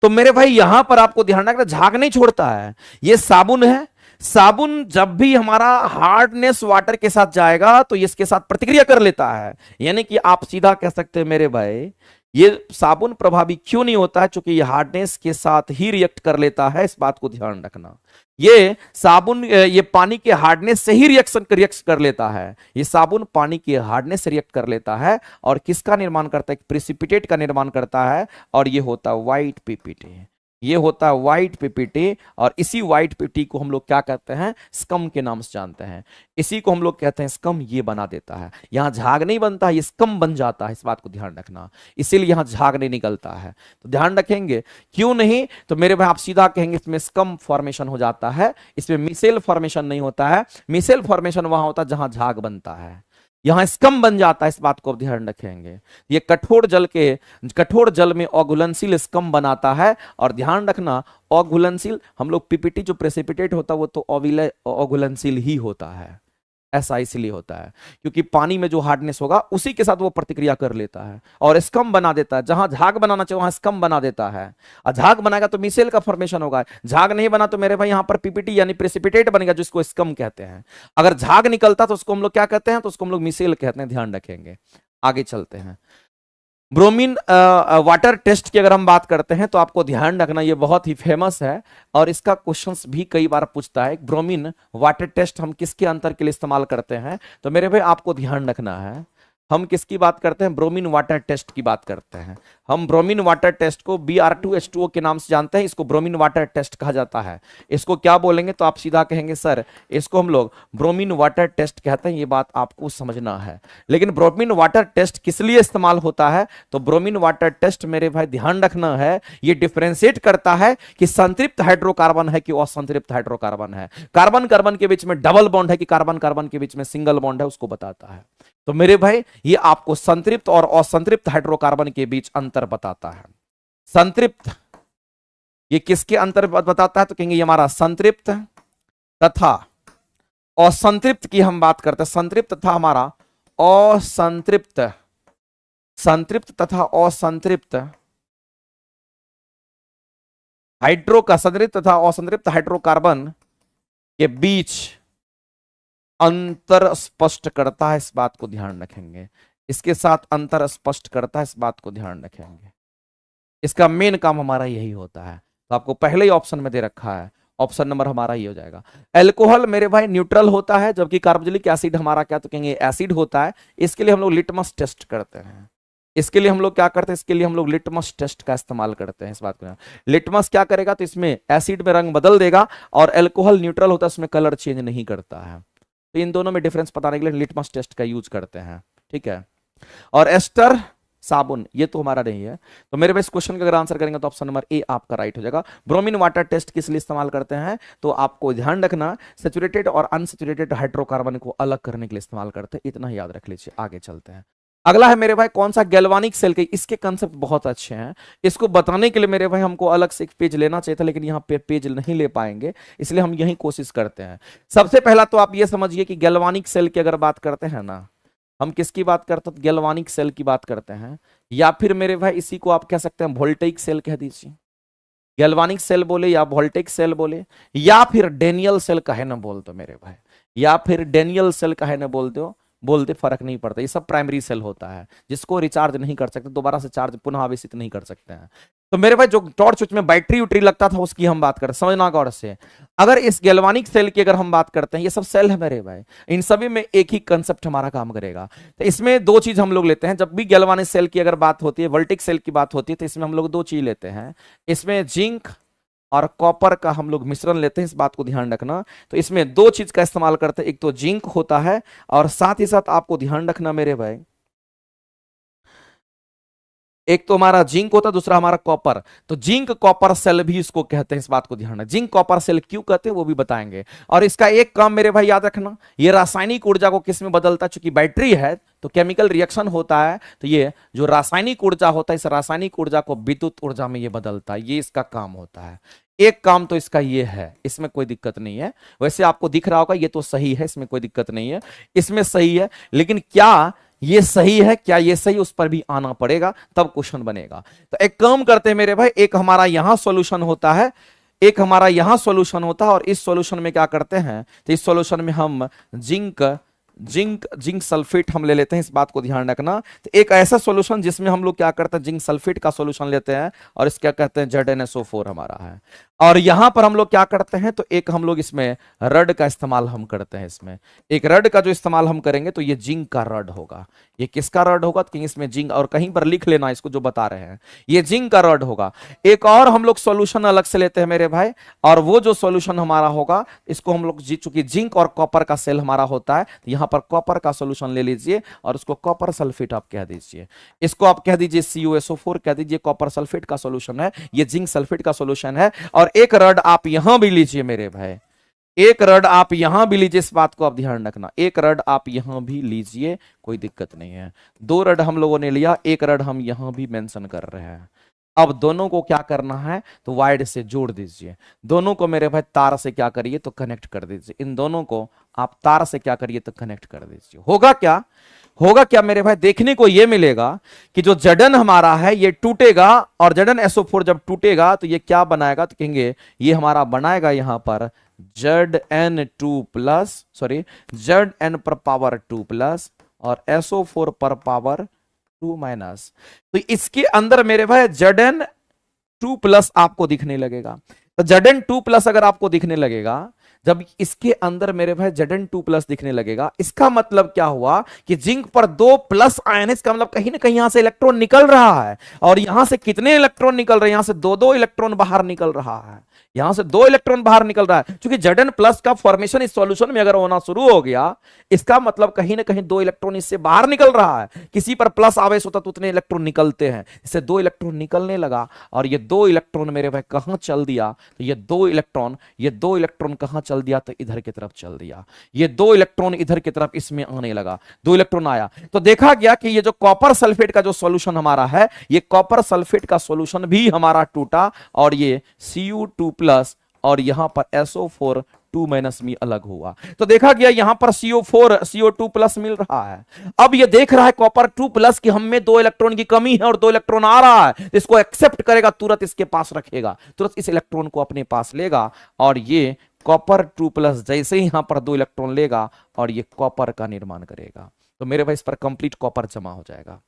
तो मेरे भाई यहां पर आपको ध्यान रखना, झाग नहीं छोड़ता है, ये साबुन है, साबुन जब भी हमारा हार्डनेस वाटर के साथ जाएगा तो इसके साथ प्रतिक्रिया कर लेता है। यानी कि आप सीधा कह सकते हैं मेरे भाई ये साबुन प्रभावी क्यों नहीं होता है, क्योंकि ये हार्डनेस के साथ ही रिएक्ट कर लेता है, इस बात को ध्यान रखना। ये साबुन ये पानी के हार्डनेस से ही रिएक्ट कर लेता है, ये साबुन पानी के हार्डनेस से रिएक्ट कर लेता है, और किसका निर्माण करता है, प्रेसिपिटेट का निर्माण करता है, और ये होता है व्हाइट पीपीटी, ये होता है व्हाइट पीपीटी। और इसी व्हाइट पीपीटी को हम लोग क्या कहते हैं, स्कम के नाम से जानते हैं, इसी को हम लोग कहते हैं स्कम, ये बना देता है। यहां झाग नहीं बनता है, ये स्कम बन जाता है, इस बात को ध्यान रखना, इसीलिए यहां झाग नहीं निकलता है। तो ध्यान रखेंगे, क्यों नहीं, तो मेरे भाई आप सीधा कहेंगे इसमें स्कम फॉर्मेशन हो जाता है, इसमें मिसेल फॉर्मेशन नहीं होता है। मिसेल फॉर्मेशन वहां होता है जहां झाग बनता है, यहां स्कम बन जाता है, इस बात को आप ध्यान रखेंगे। ये कठोर जल में अघुलनशील स्कम बनाता है, और ध्यान रखना अघुलनशील, हम लोग पीपीटी जो प्रेसिपिटेट होता है वो तो अघुलनशील ही होता है, ऐसा इसलिए होता है क्योंकि पानी में जो हार्डनेस होगा उसी के साथ वो प्रतिक्रिया कर लेता है और स्कम बना देता है। जहां झाग बनाना चाहिए वहां स्कम बना देता है, और झाग बनाएगा तो मिसेल का फॉर्मेशन होगा। झाग नहीं बना तो मेरे भाई यहां पर पीपीटी यानी प्रेसिपिटेट बनेगा, जिसको स्कम कहते हैं। अगर झाग निकलता तो उसको हम लोग क्या कहते हैं, तो उसको हम लोग मिसेल कहते हैं। ध्यान रखेंगे। आगे चलते हैं। ब्रोमीन वाटर टेस्ट की अगर हम बात करते हैं तो आपको ध्यान रखना, ये बहुत ही फेमस है और इसका क्वेश्चंस भी कई बार पूछता है। ब्रोमीन वाटर टेस्ट हम किसके अंतर के लिए इस्तेमाल करते हैं, तो मेरे भाई आपको ध्यान रखना है, हम किसकी बात करते हैं, ब्रोमीन वाटर टेस्ट की बात करते हैं। हम ब्रोमीन वाटर टेस्ट को Br2H2O के नाम से जानते हैं, इसको ब्रोमीन वाटर टेस्ट कहा जाता है। इसको क्या बोलेंगे तो आप सीधा कहेंगे सर इसको हम लोग ब्रोमीन वाटर टेस्ट कहते हैं। ये बात आपको समझना है। लेकिन ब्रोमीन वाटर टेस्ट किस लिए इस्तेमाल होता है, तो ब्रोमीन वाटर टेस्ट मेरे भाई ध्यान रखना है, ये डिफरेंशिएट करता है कि संतृप्त हाइड्रोकार्बन है कि असंतृप्त हाइड्रोकार्बन है, कार्बन कार्बन के बीच में डबल बॉन्ड है कि कार्बन कार्बन के बीच में सिंगल बॉन्ड है, उसको बताता है। तो मेरे भाई ये आपको संतृप्त और असंतृप्त हाइड्रोकार्बन के बीच अंतर बताता है। संतृप्त ये किसके अंतर बताता है, तो कहेंगे ये हमारा संतृप्त तथा असंतृप्त की हम बात करते हैं। संतृप्त तथा हमारा असंतृप्त, संतृप्त तथा असंतृप्त संतृप्त तथा असंतृप्त हाइड्रोकार्बन के बीच अंतर स्पष्ट करता है। इस बात को ध्यान रखेंगे। इसके साथ अंतर स्पष्ट करता है, इस बात को ध्यान रखेंगे। इसका मेन काम हमारा यही होता है। तो आपको पहले ही ऑप्शन में दे रखा है, ऑप्शन नंबर हमारा ये हो जाएगा। अल्कोहल मेरे भाई न्यूट्रल होता है, जबकि कार्बोक्सिलिक एसिड हमारा क्या, तो कहेंगे एसिड होता है। इसके लिए हम लोग लिटमस टेस्ट करते हैं। इसके लिए हम लोग क्या करते हैं, इसके लिए हम लोग लिटमस टेस्ट का इस्तेमाल करते हैं। इस बात को लिटमस क्या करेगा, तो इसमें एसिड में रंग बदल देगा, और अल्कोहल न्यूट्रल होता है, उसमें कलर चेंज नहीं करता है। तो इन दोनों में डिफरेंस बताने के लिए लिटमस टेस्ट का यूज करते हैं। ठीक है। और एस्टर साबुन ये तो हमारा नहीं है। तो मेरे पास क्वेश्चन का अगर आंसर करेंगे तो ऑप्शन नंबर ए आपका राइट हो जाएगा। ब्रोमीन वाटर टेस्ट किस लिए इस्तेमाल करते हैं, तो आपको ध्यान रखना सैचुरेटेड और अनसैचुरेटेड हाइड्रोकार्बन को अलग करने के लिए इस्तेमाल करते हैं। इतना याद रख लीजिए। आगे चलते हैं। अगला है मेरे भाई कौन सा, गैल्वानिक सेल के। इसके कंसेप्ट बहुत अच्छे हैं। इसको बताने के लिए मेरे भाई हमको अलग से एक पेज लेना चाहिए था, लेकिन यहाँ पे पेज नहीं ले पाएंगे, इसलिए हम यही कोशिश करते हैं। सबसे पहला तो आप ये समझिए कि गैल्वानिक सेल की अगर बात करते हैं ना, हम किसकी बात करते हैं, गैल्वानिक सेल की बात करते हैं, या फिर मेरे भाई इसी को आप कह सकते हैं वोल्टेइक सेल कह दीजिए। गैल्वानिक सेल बोले या वोल्टेइक सेल बोले, या फिर डेनियल सेल कहे ना बोल दो मेरे भाई, या फिर डेनियल सेल कहे ना बोल दो, बोलते फर्क नहीं पड़ता। ये सब प्राइमरी सेल होता है, जिसको रिचार्ज नहीं कर सकते, दोबारा से चार्ज पुनः आवेशित नहीं कर सकते हैं। तो मेरे भाई जो टॉर्च में बैटरी उटरी लगता था उसकी हम बात करते, समझना गौर से। अगर इस गैल्वानिक सेल की अगर हम बात करते हैं, ये सब सेल है मेरे भाई, इन सभी में एक ही कंसेप्ट हमारा काम करेगा। तो इसमें दो चीज हम लोग लेते हैं। जब भी गैल्वानिक सेल की अगर बात होती है, वोल्टेइक सेल की बात होती है, तो इसमें हम लोग दो चीज लेते हैं। इसमें जिंक और कॉपर का हम लोग मिश्रण लेते हैं। इस बात को ध्यान रखना। तो इसमें दो चीज का इस्तेमाल करते हैं, एक तो जिंक होता है, और साथ ही साथ आपको ध्यान रखना मेरे भाई, एक तो हमारा जिंक होता है, दूसरा हमारा कॉपर। तो जिंक कॉपर सेल भी इसको कहते हैं। इस बात को ध्यान रखना। जिंक कॉपर सेल क्यों कहते हैं वो भी बताएंगे। और इसका एक काम मेरे भाई याद रखना, ये रासायनिक ऊर्जा को किस में बदलता है, चूंकि बैटरी है तो केमिकल रिएक्शन होता है, तो ये जो रासायनिक ऊर्जा होता है, इस रासायनिक ऊर्जा को विद्युत ऊर्जा में ये बदलता है। ये इसका काम होता है। एक काम तो इसका ये है, इसमें कोई दिक्कत नहीं है। वैसे आपको दिख रहा होगा ये तो सही है, इसमें कोई दिक्कत नहीं है, इसमें सही है। लेकिन क्या ये सही है, क्या ये सही, उस पर भी आना पड़ेगा, तब क्वेश्चन बनेगा। तो एक काम करते हैं मेरे भाई, एक हमारा यहां सॉल्यूशन होता है, एक हमारा यहां सॉल्यूशन होता है, और इस सॉल्यूशन में क्या करते हैं, तो इस सॉल्यूशन में हम जिंक सल्फेट हम ले लेते हैं। इस बात को ध्यान रखना। तो एक ऐसा सॉल्यूशन जिसमें हम लोग क्या करते हैं, जिंक सल्फेट का सॉल्यूशन लेते हैं, और इसका कहते हैं ZnSO4 हमारा है। और यहां पर हम लोग क्या करते हैं, तो एक हम लोग इसमें रड का इस्तेमाल हम करते हैं। इसमें एक रड का जो इस्तेमाल हम करेंगे, तो ये जिंक का रड होगा। ये किसका रड होगा, तो इसमें जिंक, और कहीं पर लिख लेना इसको जो बता रहे हैं, ये जिंक का रड होगा। एक और हम लोग सॉल्यूशन अलग से लेते हैं मेरे भाई, और वो जो सॉल्यूशन हमारा होगा, इसको हम लोग चूंकि जिंक और कॉपर का सेल हमारा होता है, तो यहां पर कॉपर का सॉल्यूशन ले लीजिए, और उसको कॉपर सल्फेट आप कह दीजिए। इसको आप कह दीजिए CuSO4 कह दीजिए। कॉपर सल्फेट का सॉल्यूशन है, ये जिंक सल्फेट का सॉल्यूशन है। और एक रड आप यहां भी लीजिए मेरे भाई, एक रड आप यहां भी लीजिए। इस बात को आप ध्यान रखना, एक रड आप यहां भी लीजिए, कोई दिक्कत नहीं है। दो रड हम लोगों ने लिया, एक रड हम यहां भी मेंशन कर रहे हैं। अब दोनों को क्या करना है, तो वाइड से जोड़ दीजिए, दोनों को मेरे भाई तार से क्या करिए, तो कनेक्ट कर दीजिए, इन दोनों को आप तार से क्या करिए, तो कनेक्ट कर दीजिए। होगा क्या, होगा क्या मेरे भाई, देखने को यह मिलेगा कि जो जडन हमारा है ये टूटेगा, और जडन SO4 जब टूटेगा तो ये क्या बनाएगा, तो कहेंगे ये हमारा बनाएगा यहां पर Zn2 प्लस, सॉरी Zn पर पावर 2 प्लस और SO4 पर पावर 2 माइनस। तो इसके अंदर मेरे भाई Zn2 प्लस आपको दिखने लगेगा। तो Zn2 प्लस अगर आपको दिखने लगेगा, जब इसके अंदर मेरे भाई Zn2 प्लस दिखने लगेगा, इसका मतलब क्या हुआ कि जिंक पर 2 प्लस आयन है, इसका मतलब कहीं ना कहीं यहां से इलेक्ट्रॉन निकल रहा है, और यहां से कितने इलेक्ट्रॉन निकल रहे हैं, यहां से 2-2 इलेक्ट्रॉन बाहर निकल रहा है, यहां से 2 इलेक्ट्रॉन बाहर निकल रहा है। क्योंकि Zn प्लस का फॉर्मेशन इस सॉल्यूशन में अगर होना शुरू हो गया, इसका मतलब कहीं ना कहीं 2 इलेक्ट्रॉन इससे बाहर निकल रहा है। किसी पर प्लस आवेश होता तो उतने इलेक्ट्रॉन निकलते हैं, इससे 2 इलेक्ट्रॉन निकलने लगा, और ये 2 इलेक्ट्रॉन मेरे भाई कहां चल दिया, तो ये 2 इलेक्ट्रॉन कहां चल दिया, तो इधर की तरफ चल दिया। ये 2 इलेक्ट्रॉन इधर की तरफ इसमें आने लगा, 2 इलेक्ट्रॉन आया, तो देखा गया कि ये जो कॉपर सल्फेट का जो सॉल्यूशन हमारा है, ये कॉपर सल्फेट का सॉल्यूशन भी हमारा टूटा, और ये Cu2 प्लस और यहां पर SO4 2 माइनस में अलग हुआ। तो देखा गया यहां पर CO2 प्लस मिल रहा है। अब ये देख रहा है कॉपर 2 प्लस कि हम में 2 इलेक्ट्रॉन की कमी है और 2 इलेक्ट्रॉन आ रहा है, इसको एक्सेप्ट करेगा, तुरंत इसके पास रखेगा, तुरंत इस इलेक्ट्रॉन को अपने पास लेगा, और ये कॉपर 2 प्लस जैसे ही यहां पर 2 इलेक्ट्रॉन लेगा और ये कॉपर का निर्माण करेगा, तो मेरे भाई इस पर कंप्लीट कॉपर जमा हो जाएगा।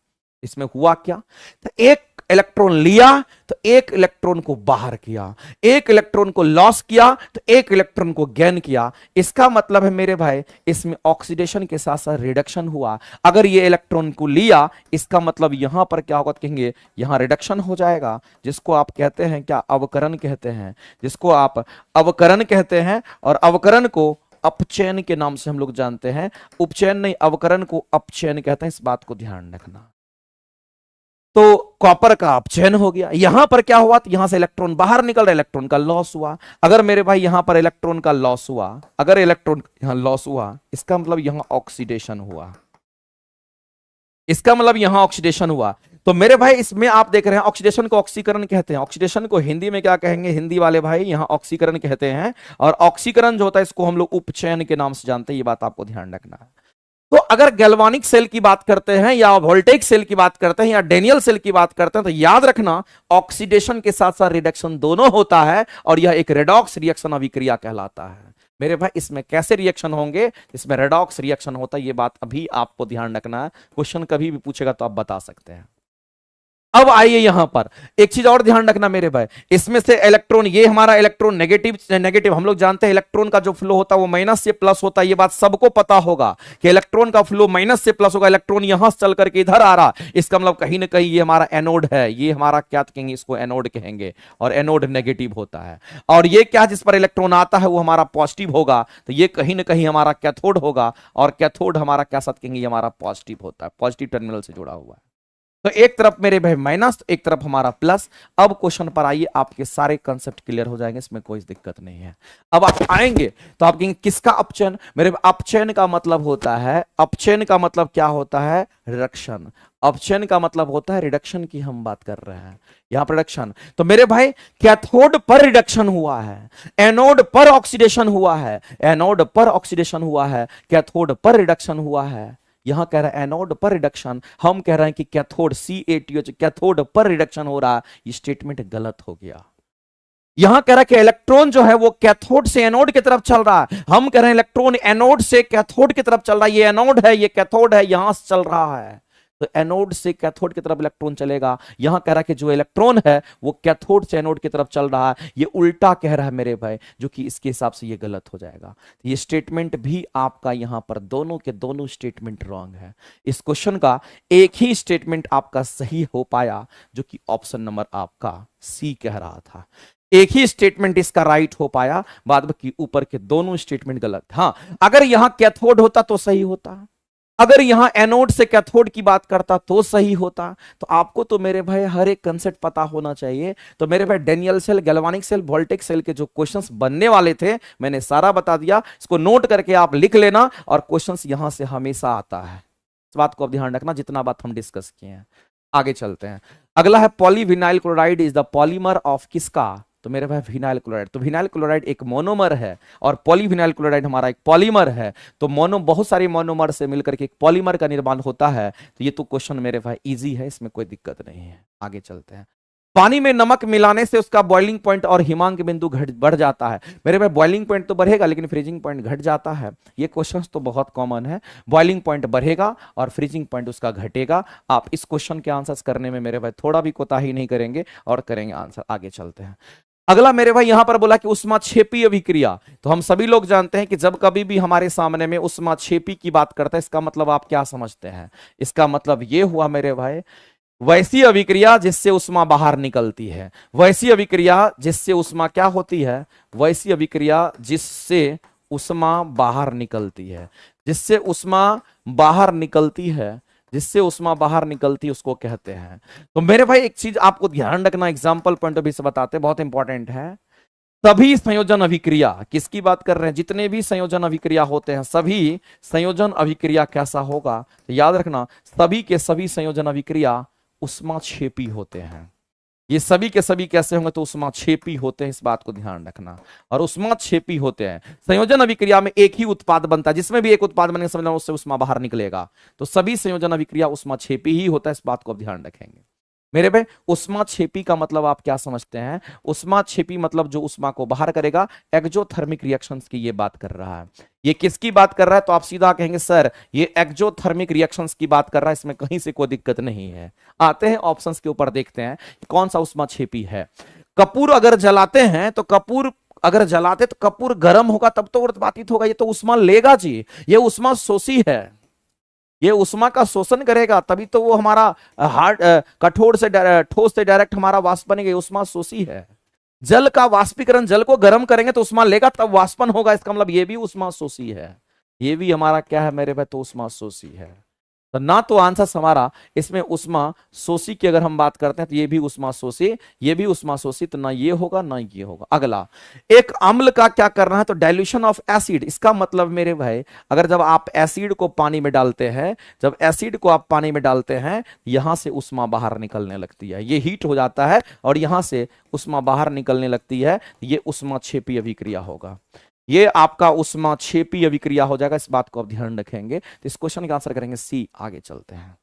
इसमें हुआ क्या, तो एक इलेक्ट्रॉन लिया तो एक इलेक्ट्रॉन को बाहर किया, एक इलेक्ट्रॉन को लॉस किया तो एक इलेक्ट्रॉन को गेन किया। इसका मतलब है मेरे भाई इसमें ऑक्सीडेशन के साथ साथ रिडक्शन हुआ। अगर ये इलेक्ट्रॉन को लिया, इसका मतलब यहां पर क्या होगा, कहेंगे यहां रिडक्शन हो जाएगा, जिसको आप कहते हैं क्या, अवकरण कहते हैं, जिसको आप अवकरण कहते हैं। और अवकरण को अपचयन के नाम से हम लोग जानते हैं, उपचयन नहीं, अवकरण को अपचयन कहते हैं, इस बात को ध्यान रखना। तो कॉपर का अपचयन हो गया, यहां पर क्या हुआ, तो यहां से इलेक्ट्रॉन बाहर निकल रहा, इलेक्ट्रॉन का लॉस हुआ। अगर मेरे भाई यहां पर इलेक्ट्रॉन का लॉस हुआ, अगर इलेक्ट्रॉन यहां लॉस हुआ, इसका मतलब यहां ऑक्सीडेशन हुआ, इसका मतलब यहां ऑक्सीडेशन हुआ। तो मेरे भाई इसमें आप देख रहे हैं ऑक्सीडेशन को ऑक्सीकरण कहते हैं। ऑक्सीडेशन को हिंदी में क्या कहेंगे, हिंदी वाले भाई यहां ऑक्सीकरण कहते हैं, और ऑक्सीकरण जो होता है इसको हम लोग उपचयन के नाम से जानते हैं, ये बात आपको ध्यान रखना है। तो अगर गैल्वानिक सेल की बात करते हैं या वोल्टेइक सेल की बात करते हैं या डेनियल सेल की बात करते हैं, तो याद रखना ऑक्सीडेशन के साथ साथ रिडक्शन दोनों होता है, और यह एक रेडॉक्स रिएक्शन अभिक्रिया कहलाता है। मेरे भाई इसमें कैसे रिएक्शन होंगे, इसमें रेडॉक्स रिएक्शन होता है, ये बात अभी आपको ध्यान रखना है, क्वेश्चन कभी भी पूछेगा तो आप बता सकते हैं। अब आइए यहां पर एक चीज और ध्यान रखना मेरे भाई, इसमें से इलेक्ट्रॉन, ये हमारा इलेक्ट्रॉन नेगेटिव हम लोग जानते हैं, इलेक्ट्रॉन का जो फ्लो होता है वो माइनस से प्लस होता है, ये बात सबको पता होगा कि इलेक्ट्रॉन का फ्लो माइनस से प्लस होगा। इलेक्ट्रॉन यहां से चल करके इधर आ रहा, इसका मतलब कहीं ना कहीं ये हमारा एनोड है, ये हमारा क्या कहेंगे, इसको एनोड कहेंगे, और एनोड नेगेटिव होता है। और ये क्या, जिस पर इलेक्ट्रॉन आता है वो हमारा पॉजिटिव होगा, तो ये कहीं ना कहीं हमारा कैथोड होगा, और कैथोड हमारा क्या साथ कहेंगे, ये हमारा पॉजिटिव होता है, पॉजिटिव टर्मिनल से जुड़ा हुआ है। तो एक तरफ मेरे भाई माइनस, एक तरफ हमारा प्लस। अब क्वेश्चन पर आइए, आपके सारे कंसेप्ट क्लियर हो जाएंगे, इसमें कोई दिक्कत नहीं है। अब आप आएंगे तो आप कहेंगे किसका अपचयन, मेरे अपचयन का मतलब होता है, अपचयन का मतलब क्या होता है, रिडक्शन। अपचयन का मतलब होता है रिडक्शन की हम बात कर रहे हैं, यहां पर रिडक्शन। तो मेरे भाई कैथोड पर रिडक्शन हुआ है, एनोड पर ऑक्सीडेशन हुआ है, एनोड पर ऑक्सीडेशन हुआ है, कैथोड पर रिडक्शन हुआ है। यहां कह रहा है एनोड पर रिडक्शन, हम कह रहे हैं कि कैथोड CaTH कैथोड पर रिडक्शन हो रहा है, ये स्टेटमेंट गलत हो गया। यहां कह रहा है कि इलेक्ट्रॉन जो है वो कैथोड से एनोड की तरफ चल रहा है, हम कह रहे हैं इलेक्ट्रॉन एनोड से कैथोड की तरफ चल रहा है, ये एनोड है ये कैथोड है, यहां से चल रहा है, तो एनोड से कैथोड की तरफ इलेक्ट्रॉन चलेगा। यहां कह रहा है कि जो इलेक्ट्रॉन है वो कैथोड से एनोड की तरफ चल रहा है, ये उल्टा कह रहा है मेरे भाई, जो कि इसके हिसाब से ये गलत हो जाएगा। ये स्टेटमेंट भी आपका यहां पर दोनों के दोनों स्टेटमेंट रॉन्ग है। इस क्वेश्चन का एक ही स्टेटमेंट आपका सही हो पाया, जो कि ऑप्शन नंबर आपका सी कह रहा था। एक ही स्टेटमेंट इसका राइट हो पाया, बाद बाकी ऊपर के दोनों स्टेटमेंट गलत। हाँ, अगर यहां कैथोड होता तो सही होता, अगर यहां एनोड से कैथोड की बात करता तो सही होता। तो आपको तो मेरे भाई हर एक कंसेप्ट पता होना चाहिए। तो मेरे भाई Daniell cell, galvanic cell, voltaic cell के जो क्वेश्चंस बनने वाले थे मैंने सारा बता दिया, इसको नोट करके आप लिख लेना, और क्वेश्चंस यहां से हमेशा आता है, इस बात को आप ध्यान रखना, जितना बात हम डिस्कस किए हैं। आगे चलते हैं। अगला है polyvinyl chloride is the polymer of किसका, तो मेरे भाई विनाइल क्लोराइड। तो विनाइल क्लोराइड एक मोनोमर है और पॉलीविनाइल क्लोराइड हमारा एक पॉलीमर है। तो बहुत सारे मोनोमर से मिलकर के एक पॉलीमर का निर्माण होता है। तो ये तो क्वेश्चन मेरे भाई इजी है, इसमें कोई दिक्कत नहीं है। आगे चलते हैं। पानी में नमक मिलाने से उसका बॉइलिंग पॉइंट और हिमांक बिंदु बढ़ जाता है। मेरे भाई बॉइलिंग पॉइंट तो बढ़ेगा लेकिन फ्रीजिंग पॉइंट घट जाता है। ये क्वेश्चंस तो बहुत कॉमन है। बॉइलिंग पॉइंट बढ़ेगा और फ्रीजिंग पॉइंट उसका घटेगा। आप इस क्वेश्चन के आंसर्स करने में मेरे भाई थोड़ा भी कोताही नहीं करेंगे और करेंगे आंसर। आगे चलते हैं। अगला मेरे भाई यहां पर बोला कि उष्माक्षेपी अभिक्रिया। तो हम सभी लोग जानते हैं कि जब कभी भी हमारे सामने में उष्माक्षेपी की बात करता है, इसका मतलब आप क्या समझते हैं? इसका मतलब यह हुआ मेरे भाई वैसी अभिक्रिया जिससे उष्मा बाहर निकलती है। वैसी अभिक्रिया जिससे उष्मा क्या होती है? वैसी अभिक्रिया जिससे उष्मा बाहर निकलती है। जिससे उष्मा बाहर निकलती है, जिससे उष्मा बाहर निकलती उसको कहते हैं। तो मेरे भाई एक चीज आपको ध्यान रखना, एग्जाम्पल पॉइंट ऑफ व्यू से बताते, बहुत इंपॉर्टेंट है। सभी संयोजन अभिक्रिया, किसकी बात कर रहे हैं? जितने भी संयोजन अभिक्रिया होते हैं, सभी संयोजन अभिक्रिया कैसा होगा? तो याद रखना, सभी के सभी संयोजन अभिक्रिया उष्माक्षेपी होते हैं। ये सभी के सभी कैसे होंगे? तो उष्माक्षेपी होते हैं, इस बात को ध्यान रखना। और उष्माक्षेपी होते हैं। संयोजन अभिक्रिया में एक ही उत्पाद बनता है, जिसमें भी एक उत्पाद बनेगा समझना उससे उष्मा बाहर निकलेगा। तो सभी संयोजन अभिक्रिया उष्माक्षेपी ही होता है, इस बात को आप ध्यान रखेंगे। मेरे भाई उष्माक्षेपी का मतलब आप क्या समझते हैं? उष्माक्षेपी मतलब जो उष्मा को बाहर करेगा। एक्जोथर्मिक रिएक्शंस की ये बात कर रहा है। ये किसकी बात कर रहा है? तो आप सीधा कहेंगे सर ये एक्जोथर्मिक रिएक्शंस की बात कर रहा है, इसमें कहीं से कोई दिक्कत नहीं है। आते हैं ऑप्शंस के ऊपर, देखते हैं कौन सा उष्माक्षेपी है। कपूर अगर जलाते हैं तो कपूर गर्म होगा तब तो उत्पादित होगा, ये तो उष्मा लेगा जी। ये उष्मा शोषी है, ये उष्मा का शोषण करेगा, तभी तो वो हमारा कठोर से ठोस से डायरेक्ट हमारा वाष्प बनेगा। उष्मा शोषी है। जल का वाष्पीकरण, जल को गर्म करेंगे तो उष्मा लेगा तब वाष्पन होगा, इसका मतलब ये भी उष्मा शोषी है। ये भी हमारा क्या है मेरे भाई? तो उष्मा शोषी है। तो ना तो आंसर हमारा इसमें उष्मा शोषी की अगर हम बात करते हैं तो ये भी उष्मा शोषी, ये भी उष्मा शोषी, तो ना ये होगा ना ये होगा। अगला, एक अम्ल का क्या करना है? तो डाइल्यूशन ऑफ एसिड। इसका मतलब मेरे भाई अगर जब आप एसिड को पानी में डालते हैं, जब एसिड को आप पानी में डालते हैं, यहां से उष्मा बाहर निकलने लगती है। ये हीट हो जाता है और यहां से उष्मा बाहर निकलने लगती है। ये उष्माक्षेपी अभिक्रिया होगा। ये आपका उष्माक्षेपी अभिक्रिया हो जाएगा, इस बात को आप ध्यान रखेंगे। तो इस क्वेश्चन का आंसर करेंगे सी। आगे चलते हैं।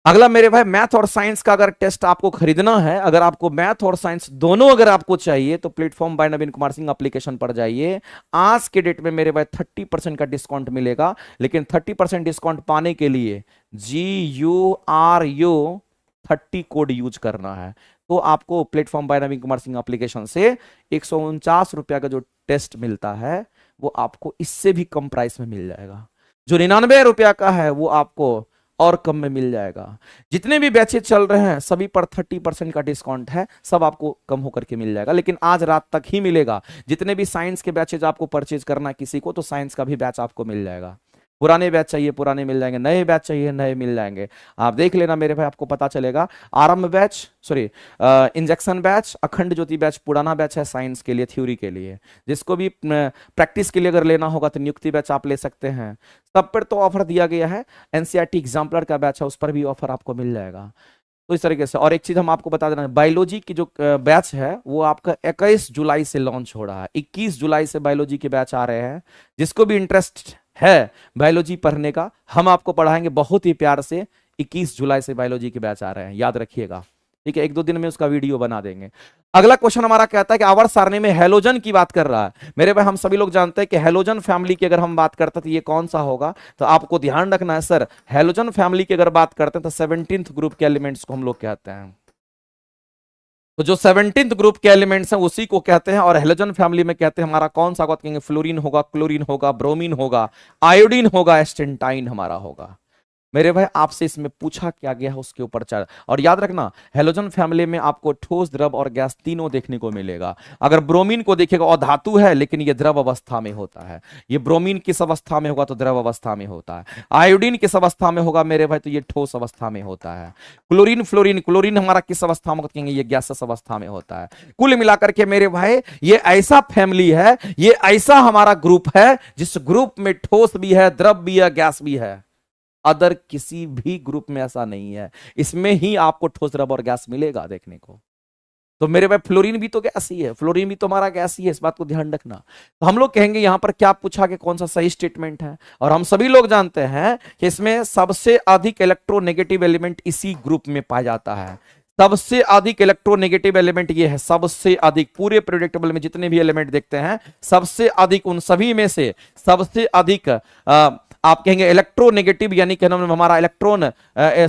अगला मेरे भाई मैथ और साइंस का अगर टेस्ट आपको खरीदना है, अगर आपको मैथ और साइंस दोनों अगर आपको चाहिए तो प्लेटफॉर्म बाय नवीन कुमार सिंह एप्लीकेशन पर जाइए। आज के डेट में मेरे भाई 30% का डिस्काउंट मिलेगा, लेकिन 30% डिस्काउंट पाने के लिए GURU30 कोड यूज करना है। तो आपको प्लेटफॉर्म बाय नवीन कुमार सिंह एप्लीकेशन से 149 रुपया का जो टेस्ट मिलता है वो आपको इससे भी कम प्राइस में मिल जाएगा। जो 99 रुपया का है वो आपको और कम में मिल जाएगा। जितने भी बैचेज चल रहे हैं सभी पर 30% का डिस्काउंट है, सब आपको कम होकर के मिल जाएगा, लेकिन आज रात तक ही मिलेगा। जितने भी साइंस के बैचेज आपको परचेज करना है किसी को, तो साइंस का भी बैच आपको मिल जाएगा। पुराने बैच चाहिए पुराने मिल जाएंगे, नए बैच चाहिए नए मिल जाएंगे। आप देख लेना मेरे भाई, आपको पता चलेगा। आरंभ बैच, सॉरी इंजेक्शन बैच, अखंड ज्योति बैच पुराना बैच है साइंस के लिए, थ्योरी के लिए। जिसको भी प्रैक्टिस के लिए अगर लेना होगा तो नियुक्ति बैच आप ले सकते हैं। सब पर तो ऑफर दिया गया है। एनसीईआरटी एग्जाम्पलर का बैच है, उस पर भी ऑफर आपको मिल जाएगा। तो इस तरीके से। और एक चीज हम आपको बता देना, बायोलॉजी की जो बैच है वो आपका 21 जुलाई से लॉन्च हो रहा है। 21 जुलाई से बायोलॉजी के बैच आ रहे हैं। जिसको भी इंटरेस्ट है बायोलॉजी पढ़ने का, हम आपको पढ़ाएंगे बहुत ही प्यार से। 21 जुलाई से बायोलॉजी के बैच आ रहे हैं, याद रखिएगा। ठीक है, 1-2 दिन में उसका वीडियो बना देंगे। अगला क्वेश्चन हमारा कहता है कि आवर्त सारणी में हेलोजन की बात कर रहा है। मेरे भाई हम सभी लोग जानते हैं कि हेलोजन फैमिली की अगर हम बात करते हैं तो ये कौन सा होगा? तो आपको ध्यान रखना है सर, हेलोजन फैमिली की अगर बात करते हैं तो 17th ग्रुप के एलिमेंट्स को हम लोग कहते हैं। तो जो 17th ग्रुप के एलिमेंट्स हैं उसी को कहते हैं। और हेलोजन फैमिली में कहते हैं हमारा कौन सा कहेंगे? फ्लोरीन होगा, क्लोरीन होगा, ब्रोमीन होगा, आयोडीन होगा, एस्टेंटाइन हमारा होगा। मेरे भाई आपसे इसमें पूछा क्या गया है उसके ऊपर चल। और याद रखना हेलोजन फैमिली में आपको ठोस, द्रव और गैस तीनों देखने को मिलेगा। अगर ब्रोमीन को देखेगा और धातु है लेकिन ये द्रव अवस्था में होता है। ये ब्रोमीन किस अवस्था में होगा? तो द्रव अवस्था में होता है। आयोडीन किस अवस्था में होगा मेरे भाई? तो ये ठोस अवस्था में होता है। क्लोरीन, फ्लोरीन, क्लोरीन हमारा किस अवस्था में कहेंगे? ये गैसेस अवस्था में होता है। कुल मिलाकर के मेरे भाई ये ऐसा फैमिली है, ये ऐसा हमारा ग्रुप है जिस ग्रुप में ठोस भी है, द्रव भी है, गैस भी है। अदर किसी भी ग्रुप में ऐसा नहीं है। इसमें ही आपको ठोस रबर गैस मिलेगा देखने को। तो मेरे भाई फ्लोरीन भी तो गैस ही है, फ्लोरीन भी तो हमारा गैस ही है, इस बात को ध्यान रखना। तो हम लोग कहेंगे यहां पर क्या पूछा कि कौन सा सही स्टेटमेंट है, और हम सभी लोग जानते हैं कि इसमें सबसे अधिक इलेक्ट्रोनेगेटिव एलिमेंट इसी ग्रुप में पाया जाता है। सबसे अधिक इलेक्ट्रोनेगेटिव एलिमेंट ये है, सबसे अधिक पूरे पीरियोडिक टेबल में जितने भी एलिमेंट देखते हैं सबसे अधिक, उन सभी में से सबसे अधिक आप कहेंगे इलेक्ट्रोनेगेटिव, यानी कि हमारा इलेक्ट्रॉन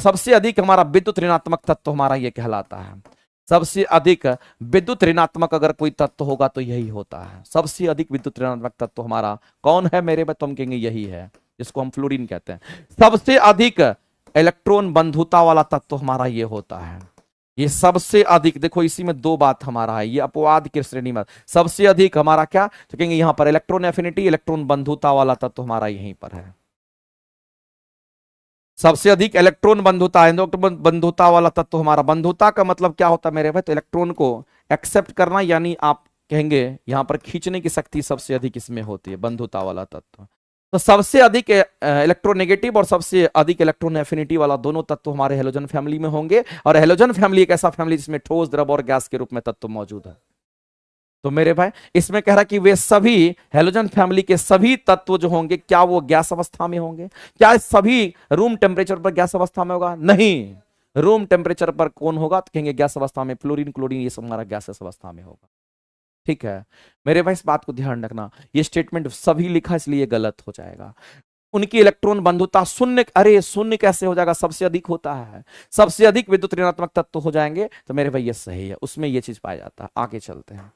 सबसे अधिक हमारा विद्युत ऋणात्मक तत्व हमारा ये कहलाता है। सबसे अधिक विद्युत ऋणात्मक अगर कोई तत्व होगा तो यही होता है। सबसे अधिक विद्युत ऋणात्मक तत्व हमारा कौन है मेरे भाई, तो हम कहेंगे यही है, जिसको हम फ्लोरीन कहते हैं। सबसे अधिक इलेक्ट्रॉन बंधुता वाला तत्व हमारा ये होता है। ये सबसे अधिक, देखो इसी में दो बात हमारा है, ये अपवाद की श्रेणी में सबसे अधिक हमारा क्या, तो कहेंगे यहां पर इलेक्ट्रॉन एफिनिटी, इलेक्ट्रॉन बंधुता वाला तत्व हमारा यहीं पर है। सबसे अधिक इलेक्ट्रॉन बंधुता, इलेक्ट्रॉन बंधुता वाला तत्व हमारा, बंधुता का मतलब क्या होता है मेरे भाई, तो इलेक्ट्रॉन को एक्सेप्ट करना, यानी आप कहेंगे यहां पर खींचने की शक्ति सबसे अधिक इसमें होती है, बंधुता वाला तत्व। तो सबसे अधिक इलेक्ट्रोनेगेटिव और सबसे अधिक इलेक्ट्रॉन एफिनिटी वाला दोनों तत्व हमारे हेलोजन फैमिली में होंगे। और हेलोजन फैमिली एक ऐसा फैमिली जिसमें ठोस, द्रव और गैस के रूप में तत्व मौजूद है। तो मेरे भाई इसमें कह रहा कि वे सभी हेलोजन फैमिली के सभी तत्व जो होंगे क्या वो गैस अवस्था में होंगे? क्या सभी रूम टेम्परेचर पर गैस अवस्था में होगा? नहीं। रूम टेम्परेचर पर कौन होगा, तो कहेंगे गैस अवस्था में फ्लोरीन, क्लोरीन, ये सब हमारा गैस अवस्था में होगा। ठीक है मेरे भाई, इस बात को ध्यान रखना, ये स्टेटमेंट सभी लिखा इसलिए गलत हो जाएगा। उनकी इलेक्ट्रॉन बंधुता शून्य, अरे शून्य कैसे हो जाएगा, सबसे अधिक होता है, सबसे अधिक विद्युत ऋणात्मक तत्व हो जाएंगे। तो मेरे भाई ये सही है, उसमें ये चीज पाया जाता है। आगे चलते हैं,